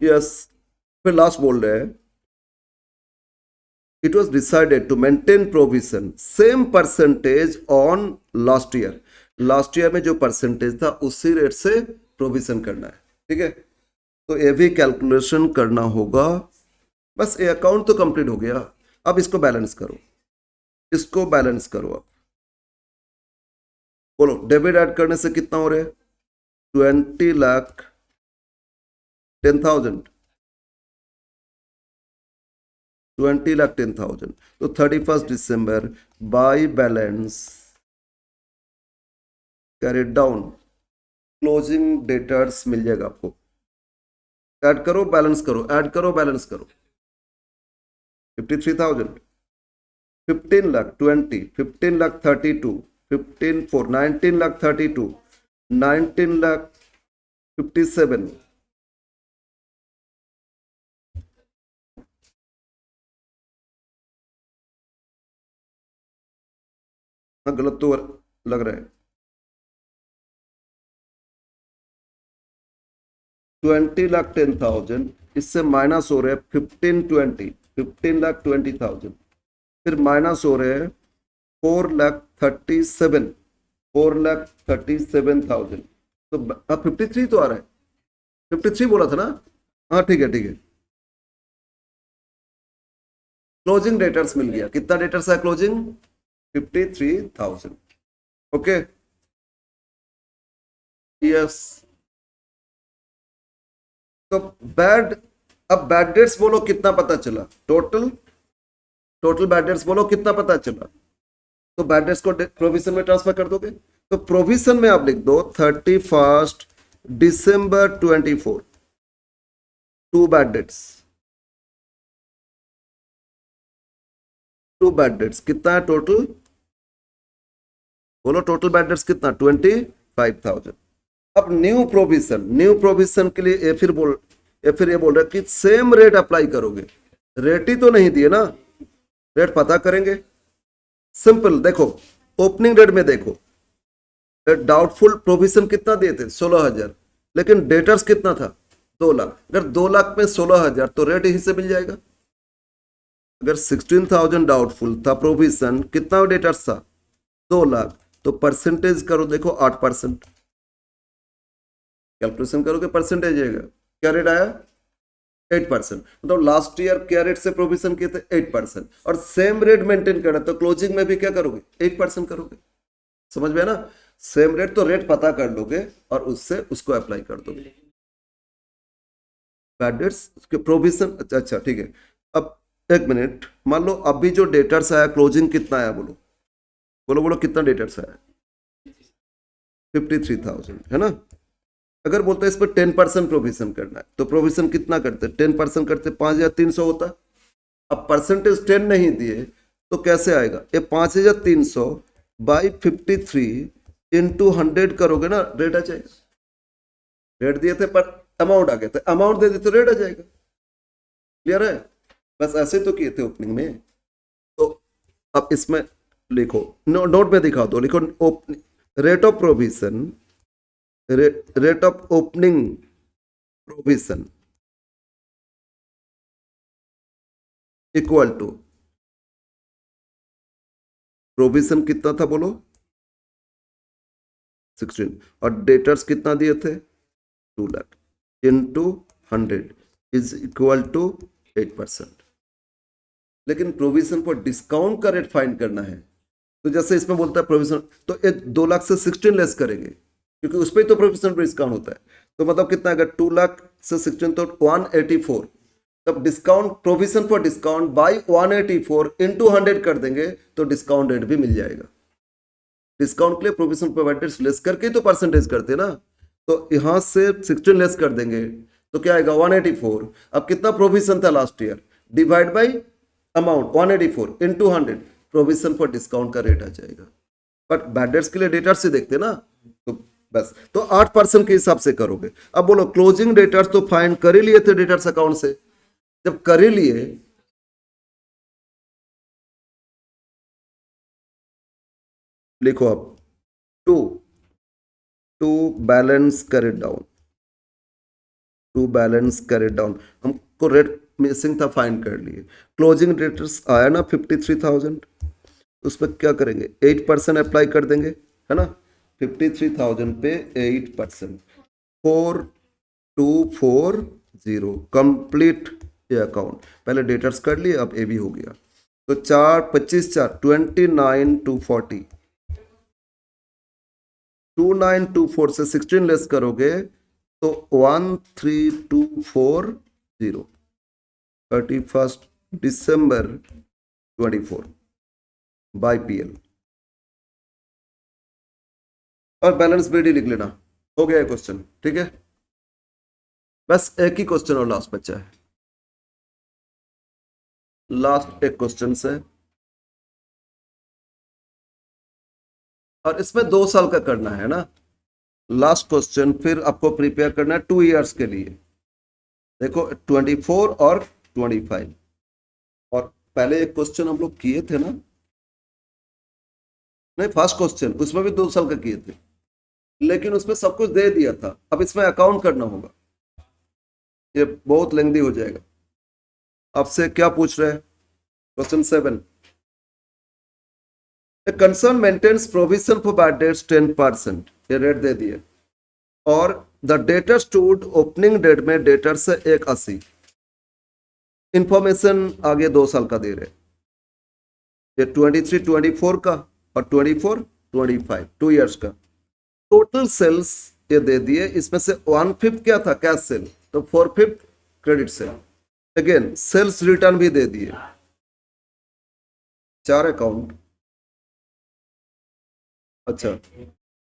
यस, फिर लास्ट बोल रहे हैं, it was decided to maintain provision same percentage on last year। Last year में जो परसेंटेज था उसी रेट से प्रोविजन करना है, ठीक है? तो ये भी कैलकुलेशन करना होगा। बस ये अकाउंट तो कंप्लीट हो गया, अब इसको बैलेंस करो, इसको बैलेंस करो। अब बोलो डेबिट ऐड करने से कितना हो रहा है? 20 लाख 10,000, 20 लाख 10,000। तो 31 December by balance carried down, closing debtors मिल जाएगा आपको। ऐड करो बैलेंस करो, ऐड करो बैलेंस करो, 53,000। 15,20,000, 15,32,000, 15,4, 19,32,000, 19,57,000, गलत तो लग रहा है। 20,10,000, इससे माइनस हो रहे हैं 15,20, 15,20,000, फिर माइनस हो रहे हैं 4,37, 4,37,000। तो अब 53 तो आ रहा है, 53 बोला था ना। हाँ ठीक है ठीक है। क्लोजिंग डेटर्स मिल गया, कितना डेटर्स है क्लोजिंग? 53,000। Okay yes. तो बैड, अब बैड डेट्स बोलो कितना पता चला टोटल, टोटल बैड डेट्स बोलो कितना पता चला। तो बैड डेट्स को प्रोविजन में ट्रांसफर कर दोगे, तो प्रोविजन में आप लिख दो 31 दिसंबर 24, to bad debts, to bad debts कितना है टोटल? बोलो टोटल बैड डेट्स कितना? 25,000। अब न्यू प्रोविजन, न्यू प्रोविजन के लिए ये बोल रहा है कि सेम रेट अप्लाई करोगे। रेट ही तो नहीं दिए ना, रेट पता करेंगे। सिंपल देखो, ओपनिंग रेट में देखो, डाउटफुल प्रोविजन कितना दिए थे? 16,000, लेकिन डेटर्स कितना था? 2 लाख। अगर 2 लाख में 16,000 तो रेट यहीं से मिल जाएगा। अगर 16,000 डाउटफुल था प्रोविजन, कितना डेटर्स था? 2 लाख। तो परसेंटेज करो, देखो 8%, कैलकुलेशन करोगे परसेंटेज आएगा। क्या रेट आया? 8%। मतलब लास्ट ईयर क्या रेट से प्रोविजन किए थे? 8%। और सेम रेट मेंटेन करना तो क्लोजिंग में भी क्या करोगे? 8% करोगे। समझ में ना? सेम रेट तो रेट पता कर लोगे और उससे उसको अप्लाई कर दोगे। बैड डेट्स उसके प्रोविजन, अच्छा ठीक है। अब एक मिनट, मान लो अभी जो डेटर्स आया क्लोजिंग कितना आया? बोलो बोलो बोलो कितना डेटर्स आया? 53,000 है ना। अगर बोलते हैं इस पर 10% प्रोविजन करना है, तो प्रोविजन कितना करते? 10% करते 5,300 होता। अब परसेंटेज 10 नहीं दिए तो कैसे आएगा? ये 5,300 बाई 53 इंटू 100 करोगे ना, रेट आ जाएगा। रेट दिए थे पर अमाउंट आ गया था, अमाउंट दे दी तो रेट आ जाएगा। क्लियर है? बस ऐसे तो किए थे ओपनिंग में। तो अब इसमें लिखो, नोट में दिखा दो, लिखो rate of provision, rate of opening provision equal to provision कितना था बोलो? 16। और डेटर्स कितना दिए थे? 2 lakh into 100 is equal to 8%। लेकिन प्रोविजन पर डिस्काउंट का रेट फाइंड करना है, तो जैसे इसमें बोलता है प्रोविजन, तो 2 लाख से 16 लेस करेंगे, क्योंकि उस पर तो प्रोविजन पर डिस्काउंट होता है। तो मतलब कितना? अगर 2 लाख से 16 तो 184, तब discount, provision for discount by 184 into 100 कर देंगे तो डिस्काउंट रेट भी मिल जाएगा। डिस्काउंट के लिए प्रोविजन प्रोवाइडर्स लेस करके तो परसेंटेज करते ना, तो यहां से 16 लेस कर देंगे तो क्या आएगा? 184। अब कितना प्रोविजन था last year, divide by amount 184 into 100, provision for discount का रेट आ जाएगा। बट बैड डेट्स के लिए डेटर्स से देखते ना, तो बस तो 8% के हिसाब से करोगे। अब बोलो क्लोजिंग डेटर्स तो फाइंड कर ही लिए थे डेटर्स अकाउंट से, जब कर ही लिए लिखो अब टू टू बैलेंस कर इट डाउन, टू बैलेंस कर इट डाउन, हमको रेट मिसिंग था फाइंड कर लिए। क्लोजिंग डेटर्स आया ना 53,000, उस पर क्या करेंगे? 8% अप्लाई कर देंगे, है ना। 53,000 पे 8%, 4240 कंप्लीट ये अकाउंट। पहले डेटर्स कर लिए, अब ए भी हो गया। तो 4, 25, 4, 29,240, 2924 से 16 लेस करोगे तो 13,240, 31 दिसंबर 24 बाई पीएल। और बैलेंस बीडी लिख लेना। हो गया क्वेश्चन, ठीक है। बस एक ही क्वेश्चन और लास्ट बचा है, लास्ट एक क्वेश्चन है। और इसमें 2 साल का करना है ना। लास्ट क्वेश्चन फिर आपको प्रिपेयर करना है 2 इयर्स के लिए। देखो 24 और 25, और पहले एक क्वेश्चन हम लोग किए थे ना, नहीं फर्स्ट क्वेश्चन उसमें भी 2 साल का किए थे, लेकिन उसमें सब कुछ दे दिया था। अब इसमें अकाउंट करना होगा, ये बहुत लेंदी हो जाएगा। आपसे क्या पूछ रहे हैं, question 7, concern maintains provision for bad debts 10%, ये रेट दे दिए, और the debtor stood opening date में डेटर से 180, इंफॉर्मेशन आगे 2 साल का दे रहे, ये 23-24 का और 24-25 2 इयर्स का। टोटल सेल्स ये दे दिए, इसमें से 1/5 क्या था, कैश सेल, तो 4/5 credit sale. Again sales return भी दे दिए, 4 अकाउंट। अच्छा,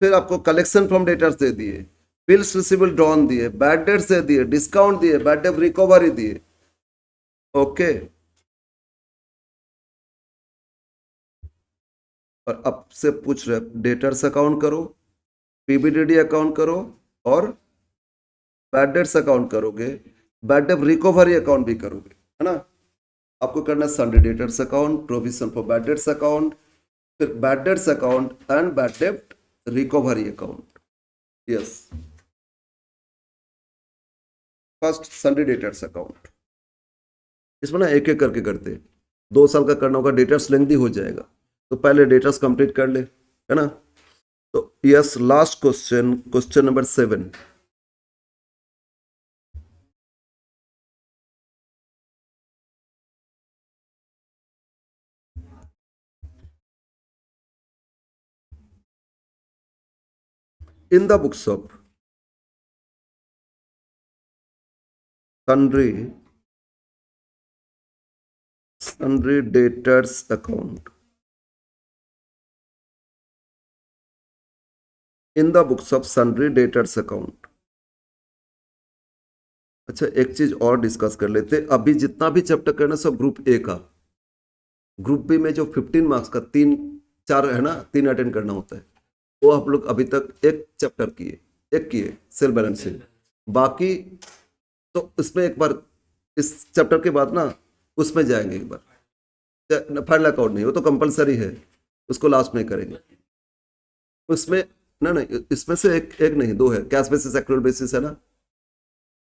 फिर आपको कलेक्शन फ्रॉम डेटर्स दे दिए, बिल्स रिसीवेबल ड्रॉन दिए, बैड डेट्स दे दिए, डिस्काउंट दिए, बैड डेट रिकवरी दिए। ओके, और अब से पूछ रहे डेटर्स अकाउंट करो, पीबीडीडी अकाउंट करो, और बैड डेट्स अकाउंट करोगे, बैड डेट रिकवरी अकाउंट भी करोगे, है ना। आपको करना है sundry debtors account, provision for bad debts account, फिर bad debts account and bad debt recovery account. Yes, first sundry debtors account, इसमें ना एक एक करके करते, 2 साल का करना होगा, डेटर्स लेंथी हो जाएगा, तो पहले डेटर्स कंप्लीट कर ले, है ना। तो yes, last question, question number 7, in the books of sundry debtors account, in the books of sundry debtors account। अच्छा, एक चीज और डिस्कस कर लेते, अभी जितना भी चैप्टर करना सब ग्रुप ए का, ग्रुप बी में जो 15 मार्क्स का 3-4 है ना, 3 अटेंड करना होता है, वो आप लोग अभी तक एक चैप्टर किए, एक किए सेल बैलेंसिंग, बाकी तो इसमें एक बार इस चैप्टर के बाद ना उसमें जाएंगे एक बार। फाइनल अकाउंट नहीं, वो तो कंपलसरी है, उसको लास्ट में करेंगे। उसमें ना नहीं, इसमें से एक नहीं, 2 है, कैश बेसिस एक्रूअल बेसिस है ना,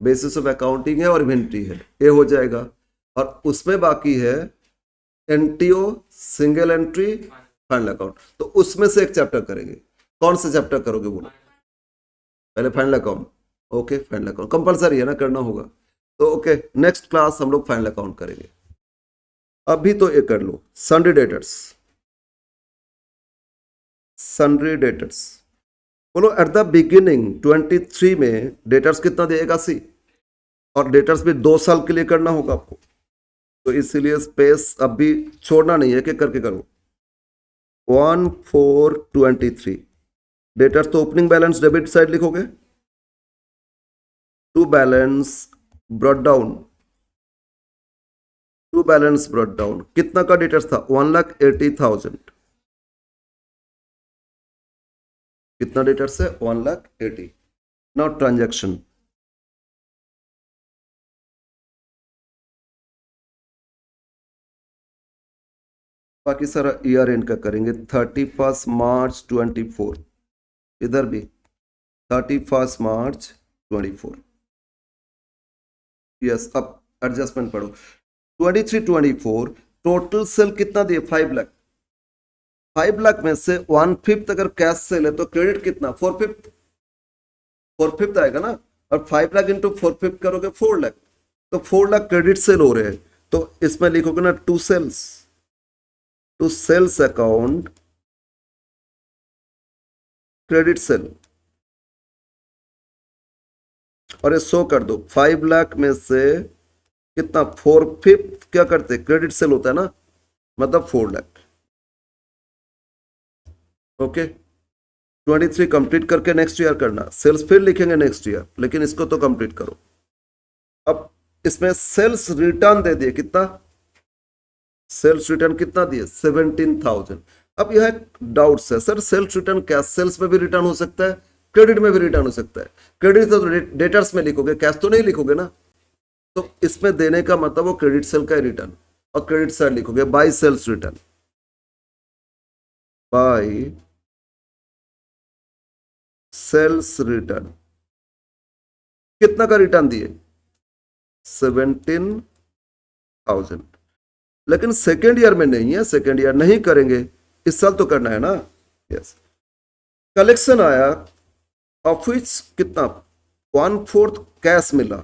बेसिस ऑफ अकाउंटिंग है और इन्वेंट्री है, ये हो जाएगा। और उसमें बाकी है NTO, single entry, final account, तो उसमें से एक चैप्टर करेंगे। कौन सा चैप्टर करोगे बोलो, पहले final account. Okay, final account compulsory है ना, करना होगा, तो ओके नेक्स्ट क्लास हम लोग फाइनल अकाउंट करेंगे। अभी तो ये कर लो, सन्डे डेटर्स, सन्डे डेटर्स बोलो। एट द बिगिनिंग 23 में डेटर्स कितना देगा, 80, और डेटर्स भी 2 साल के लिए करना होगा आपको, तो इसीलिए स्पेस अभी छोड़ना नहीं है, कि करके करो। 1423 डेटर्स, तो ओपनिंग बैलेंस डेबिट साइड लिखोगे, to balance brought down, to balance brought down कितना का डेटर्स था, 1,80,000, कितना डेटर्स है, 1,80,000। नाउ ट्रांजैक्शन, बाकी सारा ईयर एंड का करेंगे, 31 मार्च 24, इधर भी 31 मार्च 24। यस, अब एडजस्टमेंट पढ़ो, 23-24 टोटल सेल कितना दिए, 5 लाख, 5 लाख में से 1/5 अगर कैश सेल है तो क्रेडिट कितना, 4/5 आएगा ना, और 5 लाख इंटू 4/5 करोगे 4 लाख, तो 4 लाख क्रेडिट सेल हो रहे हैं, तो इसमें लिखोगे ना to sales account credit sale, और ये शो कर दो, 5 लाख में से कितना, 4/5 क्या करते, क्रेडिट सेल होता है ना, मतलब 4 लाख। ओके, 23 कंप्लीट करके नेक्स्ट ईयर करना, सेल्स फिर लिखेंगे नेक्स्ट ईयर, लेकिन इसको तो कंप्लीट करो। अब इसमें सेल्स रिटर्न दे दिए, कितना सेल्स रिटर्न कितना दिए, 17,000, अब यह डाउट्स है, sir sales return cash sales में भी रिटर्न हो सकता है, क्रेडिट में भी रिटर्न हो सकता है। क्रेडिट तो डेटर्स में लिखोगे, कैश तो नहीं लिखोगे ना, तो इसमें देने का मतलब वो क्रेडिट सेल का रिटर्न, और क्रेडिट साइड लिखोगे by sales return, by sales return. कितना का रिटर्न दिए? 17,000। लेकिन सेकेंड ईयर में नहीं है, सेकेंड ईयर नहीं करेंगे, इस साल तो करना है ना। यस। कलेक्शन आया, ऑफ विच कितना? 1/4 कैश मिला,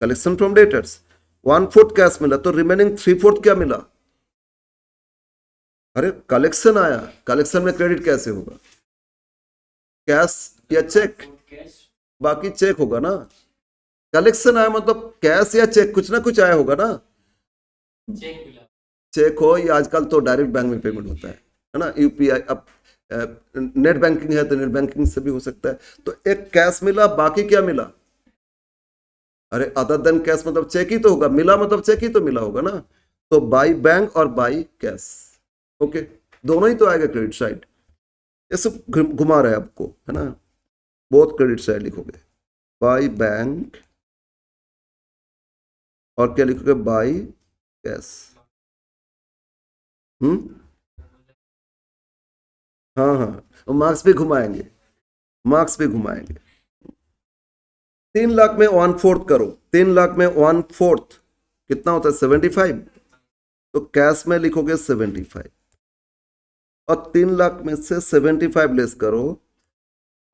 कलेक्शन फ्रॉम डेटर्स 1/4 कैश मिला, तो रिमेनिंग 3/4 क्या मिला? अरे कलेक्शन आया, कलेक्शन में क्रेडिट कैसे होगा? कैश या चेक? बाकी चेक होगा ना। कलेक्शन आया मतलब कैश या चेक, कुछ ना कुछ आया होगा ना। चेक हो या आजकल तो डायरेक्ट बैंक में पेमेंट होता है ना, यूपीआई। अब नेट बैंकिंग है तो नेट बैंकिंग से भी हो सकता है। तो एक कैश मिला, बाकी क्या मिला? अरे अदर देन कैश मतलब चेक ही तो होगा, मिला मतलब चेक ही तो मिला होगा ना। तो बाई बैंक और बाई कैश, ओके, दोनों ही तो आएगा क्रेडिट साइड। ये सब घुमा रहा है आपको, है ना। बहुत क्रेडिट साइड लिखोगे, बाई बैंक, और क्या लिखोगे? By cash. हम्म, हाँ हाँ, मार्क्स भी घुमाएंगे, मार्क्स भी घुमाएंगे। 3 लाख में 1/4 करो, 3 लाख में 1/4 कितना होता है? 75। तो कैश में लिखोगे 75, और 3 लाख में से 75 लेस करो,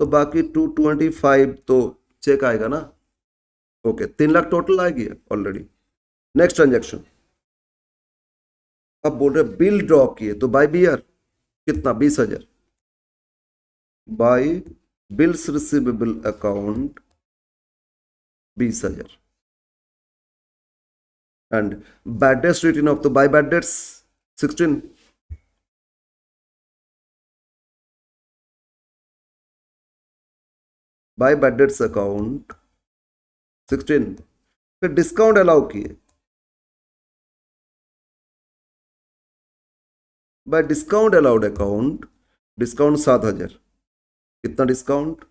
तो बाकी 225 तो चेक आएगा ना। ओके, 3 लाख टोटल आएगी ऑलरेडी। नेक्स्ट ट्रांजेक्शन, अब बोल रहे बिल ड्रॉ किए, तो बाय बियर कितना? 20,000, by bills receivable account 20,000, and bad debts return of, तो by bad debts 16, by bad debts account 16। फिर डिस्काउंट अलाउ किए, by discount allowed account, discount 7,000, कितना डिस्काउंट?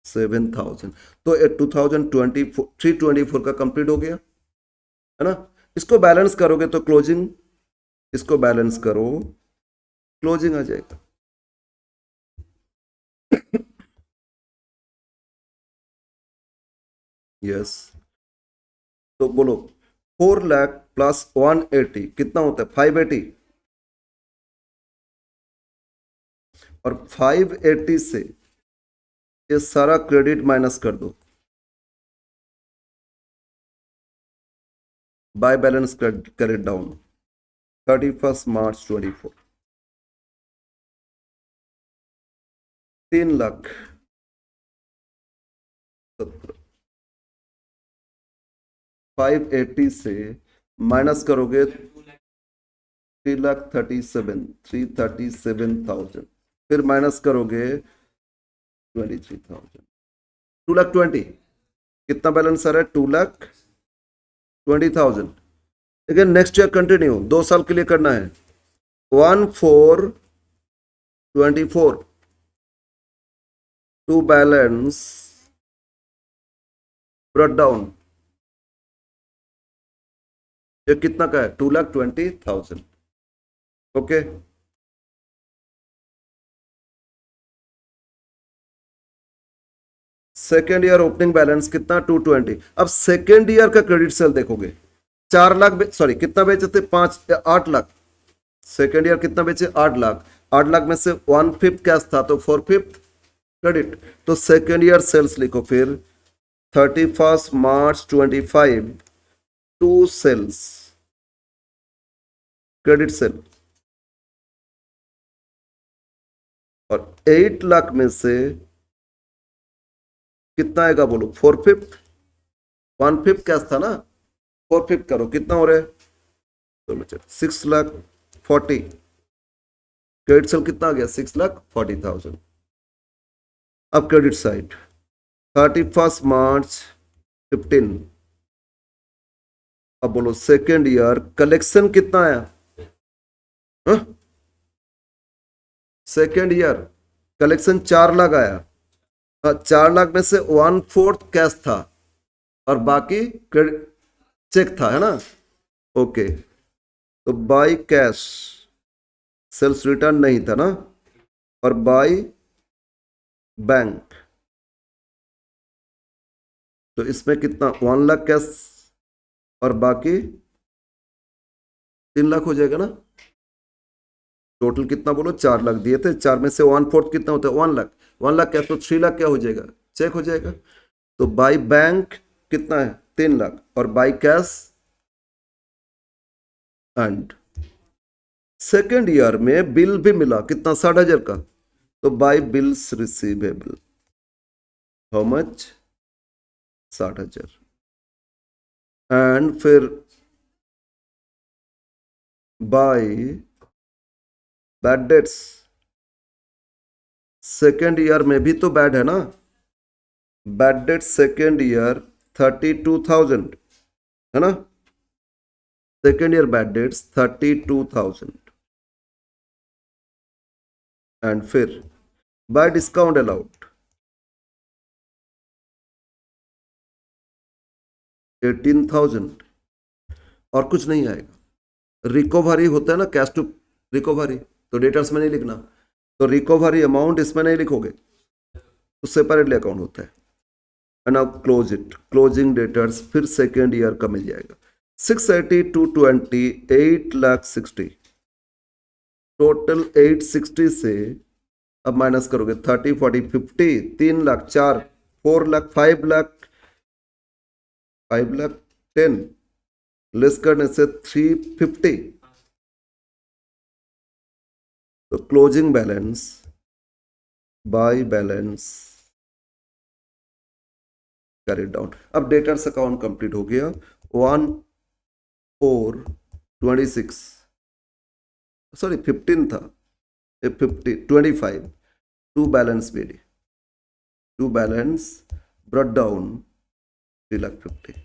7,000। तो 2024 324 का कंप्लीट हो गया, है ना। इसको बैलेंस करोगे तो क्लोजिंग, इसको बैलेंस करो, क्लोजिंग आ जाएगा। यस, तो बोलो 4 लाख प्लस 180 कितना होता है? 580, और 580 से ये सारा क्रेडिट माइनस कर दो, बाय बैलेंस कर इट डाउन, 31 मार्च 24, 3 लाख 580 से माइनस करोगे 3,37,000, फिर माइनस करोगे 23,000, 2,20,000। कितना बैलेंस आ रहा है? 2,20,000। लेकिन नेक्स्ट ईयर कंटिन्यू, 2 साल के लिए करना है। 1/4/24 टू बैलेंस ब्रॉट डाउन, ये कितना का है? 2,20,000, okay. Second year opening balance कितना? 220। अब सेकेंड ईयर का क्रेडिट सेल देखोगे, 4 लाख, सॉरी कितना बेचे थे? 8 लाख। सेकेंड ईयर कितना बेचे? 8 लाख। 8 लाख में से 1/5 कैश था, तो 4/5 क्रेडिट। तो सेकेंड ईयर सेल्स लिखो फिर 31 March 25 to sales, credit sale, और 8 लाख में से कितना आएगा बोलो? 4/5, 1/5 कैश था ना, 4/5 करो, कितना हो रहा है? 6,40,000। क्रेडिट सेल कितना आ गया? 6,40,000। अब क्रेडिट साइड 31 मार्च 15, अब बोलो सेकेंड ईयर कलेक्शन कितना आया? सेकेंड ईयर कलेक्शन 4 लाख आया, 4 लाख में से 1/4 कैश था और बाकी क्रेडिट चेक था, है ना। ओके, तो बाई कैश सेल्स रिटर्न नहीं था ना, और बाई बैंक, तो इसमें कितना 1 लाख कैश और बाकी 3 लाख हो जाएगा ना। टोटल कितना बोलो, 4 लाख दिए थे, 4 में से 1/4 कितना होता है 1 लाख, 1 लाख कैश तो 3 लाख क्या हो जाएगा, चेक हो जाएगा। तो बाई बैंक कितना है 3 लाख और by cash. And second year में बिल भी मिला कितना 60,000 का, तो by bills receivable how much 60,000। And फिर by bad debts, second year में भी तो बैड है ना, बैड डेट सेकेंड ईयर 32,000 है ना, second year bad dates 32,000। And फिर बाय डिस्काउंट अलाउड 18,000 और कुछ नहीं आएगा। रिकवरी होता है ना, कैश टू रिकवरी, तो डेटर्स में नहीं लिखना, तो रिकवरी अमाउंट इसमें नहीं लिखोगे, तो सेपरेटली अकाउंट होता है। And now close it, closing debtors फिर सेकेंड ईयर का मिल जाएगा 680 to 20 8,60,000, टोटल 860 से अब माइनस करोगे 30 40 50 3 लाख 4 4 लाख 5 लाख 5,10,000 लेस करने से 350, तो closing balance by balance carry down. अब डेटर्स अकाउंट कंप्लीट हो गया 1/4/26, सॉरी 15 था, 25 to balance BD, to balance brought down 3,50,000।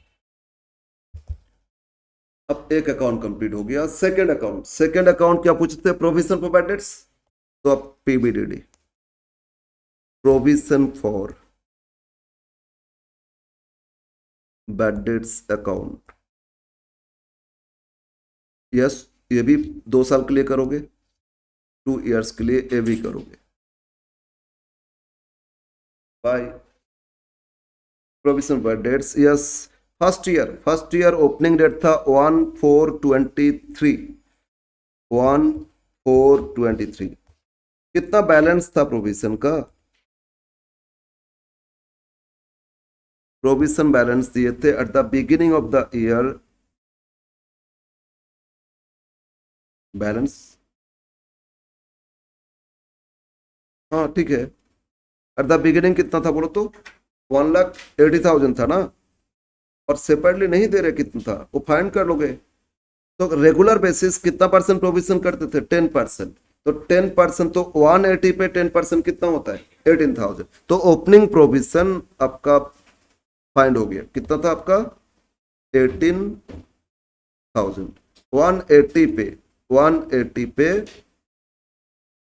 अब एक अकाउंट कंप्लीट हो गया, सेकंड अकाउंट, सेकंड अकाउंट क्या पूछते हैं, प्रोविजन फॉर बैड डेट्स, तो अब PBDD provision for bad debts account. Yes, ये भी 2 साल के लिए करोगे, 2 इयर्स के लिए ये भी करोगे। By provision bad debts, yes first year opening date था 1/4/23, 1/4/23, कितना बैलेंस था प्रोविजन का, प्रोविजन बैलेंस दिए थे at the beginning of the year, balance, हाँ ठीक है, एट द बिगिनिंग कितना था बोलो तो 1,80,000 था ना, और सेपरेटली नहीं दे रहे कितना था, वो फाइंड कर लोगे। तो रेगुलर बेसिस कितना परसेंट प्रोविजन करते थे 10%, तो 10% तो 180 पे 10% कितना होता है 18,000, तो ओपनिंग प्रोविजन आपका फाइंड हो गया, कितना था आपका 18,000, 180 पे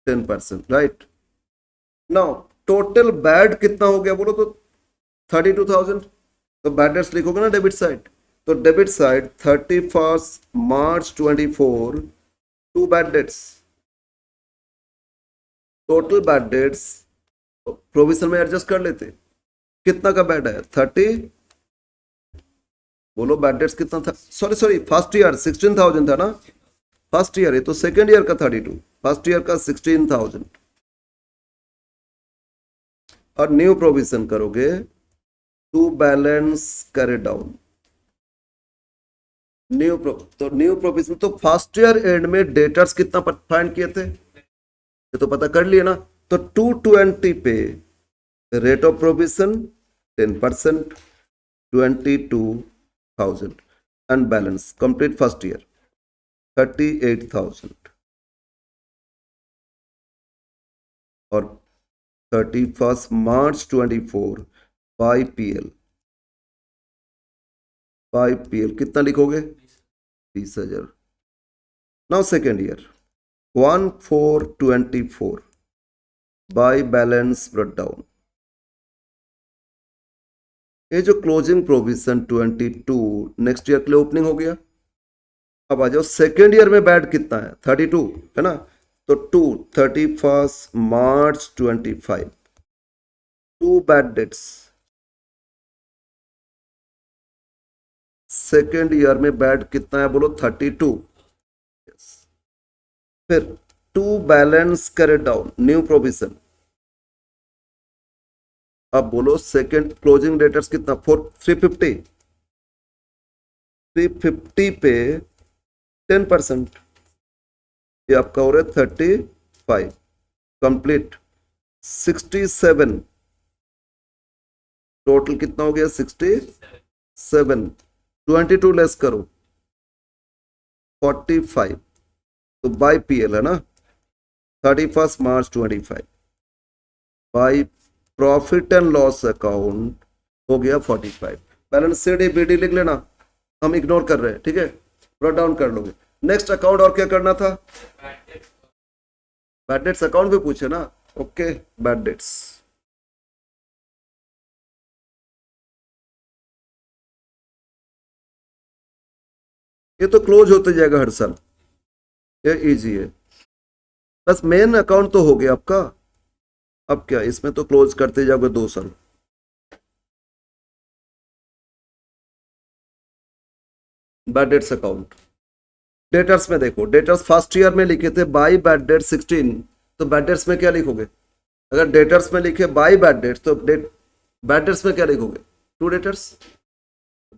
10%, राइट। नाउ टोटल बैड कितना हो गया बोलो तो 32,000, तो बैड डेट्स लिखोगे ना डेबिट साइड, तो debit side 31 March 24 to bad debts, total bad debts provision में एडजस्ट कर लेते, कितना का बैड है 30, बोलो बैड डेट्स कितना था, सॉरी फर्स्ट ईयर 16,000 था ना, फर्स्ट ईयर, ये तो सेकेंड ईयर का 32, फर्स्ट ईयर का 16,000, और न्यू प्रोविजन करोगे टू बैलेंस कैरी डाउन, तो न्यू प्रोविजन तो फर्स्ट ईयर एंड में डेटर्स कितना फाइंड किए थे ये तो पता कर लिए ना, तो 220 पे rate of provision 10%, 22,000 and balance complete first year 38,000, और 31 मार्च 24 बाई PL कितना लिखोगे 20,000। Now second year 1424 bye balance brought down. ये जो क्लोजिंग प्रोविजन 22 नेक्स्ट ईयर के लिए ओपनिंग हो गया। अब आ जाओ सेकेंड ईयर में बैड कितना है 32 है ना, तो 31 March 25 to bad debts. Second year में बैड कितना है बोलो 32। फिर to balance carried down new provision. अब बोलो सेकेंड क्लोजिंग डेटर्स कितना 350 पे 10%, ये आपका हो रहा है 35 कंप्लीट। 67 टोटल कितना हो गया 67, 22 लेस करो 45, तो बाय पीएल है ना 31 March 25 bye profit and loss account हो गया 45। बैलेंस शीट बीडी लिख लेना, हम इग्नोर कर रहे हैं, ठीक है, ब्रॉट डाउन कर लोगे। नेक्स्ट अकाउंट और क्या करना था, बैड डेट्स अकाउंट भी पूछे ना, ओके बैड डेट्स। ये तो क्लोज होते जाएगा हर साल, ये इजी है। बस मेन अकाउंट तो हो गया आपका, अब क्या इसमें तो क्लोज करते जाओगे 2 साल। बैड डेट्स अकाउंट डेटर्स में देखो, डेटर्स फर्स्ट ईयर में लिखे थे बाई बैड डेट 16, तो बैड डेट्स में क्या लिखोगे, अगर डेटर्स में लिखे बाई बैड डेट्स तो बैड डेट्स में क्या लिखोगे टू डेटर्स।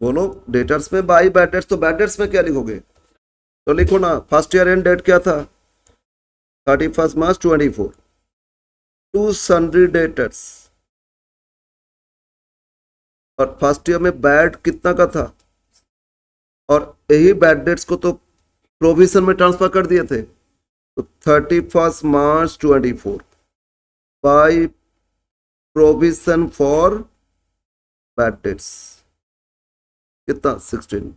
बोलो डेटर्स में बाई बैड डेट्स, तो बैड डेट्स में क्या लिखोगे, तो लिखो ना फर्स्ट ईयर एंड डेट क्या था 31 मार्च 24 टू सन्ड्री डेटर्स, और फर्स्ट ईयर में बैड कितना का था, और यही बैड डेट्स को तो प्रोविजन में ट्रांसफर कर दिए थे, तो 31 मार्च 24 by provision for bad debts कितना 16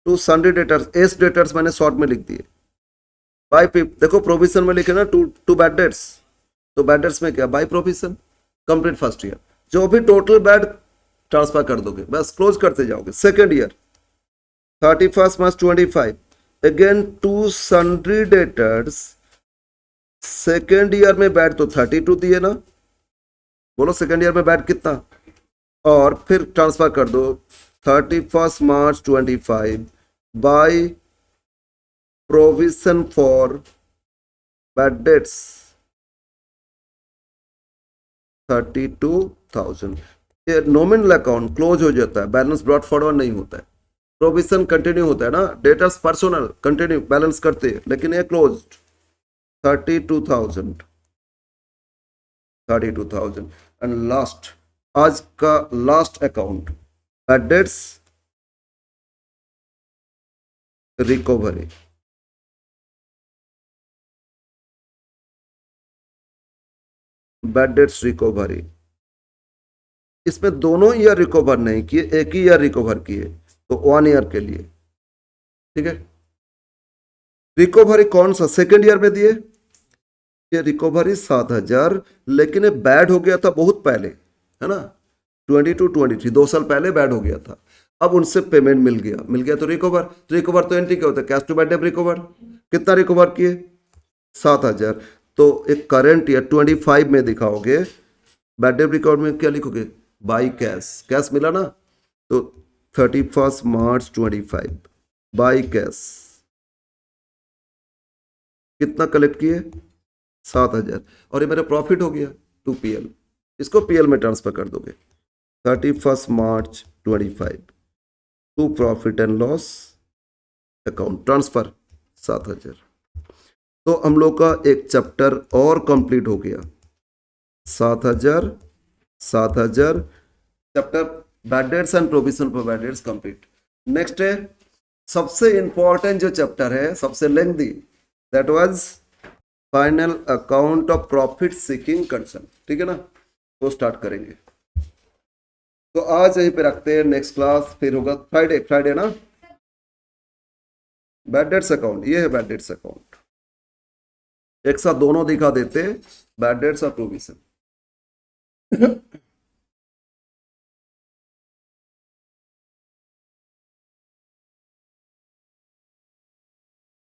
to sundry debtors, S debtors मैंने शॉर्ट में लिख दिए बाय देखो प्रोविजन में लिखे ना टू बैड डेट्स, तो बैड डेट्स में क्या by provision complete first year, जो भी टोटल बैड ट्रांसफर कर दोगे, बस क्लोज करते जाओगे। Second year 31 March 25 again to sundry debtors, second year में बैड तो 32 दिए ना, बोलो सेकेंड ईयर में बैड कितना, और फिर ट्रांसफर कर दो 31 March 25 bye provision for bad dates 32,000। ये नॉमिनल अकाउंट क्लोज हो जाता है, बैलेंस ब्रॉट फॉरवर्ड नहीं होता है, प्रोविजन कंटिन्यू होता है ना, डेटर्स पर्सनल कंटिन्यू बैलेंस करते हैं, लेकिन ये क्लोज 32,000 एंड लास्ट आज का last account bad debts recovery. Bad debts recovery, इसमें दोनों ईयर रिकवर नहीं किए, एक ही ईयर रिकवर किए, तो 1 ईयर के लिए, ठीक है। रिकवरी कौन सा सेकेंड ईयर में दिए, ये रिकवरी 7,000, लेकिन ये बैड हो गया था बहुत पहले, है ना 22-23 2 साल पहले बैड हो गया था, अब उनसे पेमेंट मिल गया तो रिकवर तो एंट्री क्या होता है cash to bad debt recover, कितना रिकवर किए 7,000, तो एक करंट ईयर 25 में दिखाओगे बैड डेट रिकवर में क्या लिखोगे बाई कैश मिला ना, तो 31 मार्च 25 बाई कैश कितना कलेक्ट किए 7,000, और ये मेरा प्रॉफिट हो गया टू पीएल, इसको पीएल में ट्रांसफर कर दोगे 31 March 25 to profit and loss account transfer 7,000। तो हम लोग का एक चैप्टर और कंप्लीट हो गया, 7,000 chapter bad debts and provision for bad dates complete. Next है सबसे इंपॉर्टेंट जो चैप्टर है, सबसे lengthy, that was final account of profit seeking concern, ठीक है ना, वो स्टार्ट करेंगे। तो आज यहीं पे रखते हैं, नेक्स्ट क्लास फिर होगा फ्राइडे ना। बैड डेट्स अकाउंट, ये है बैड डेट्स अकाउंट। एक साथ दोनों दिखा देते, बैड डेट्स और प्रोविजन।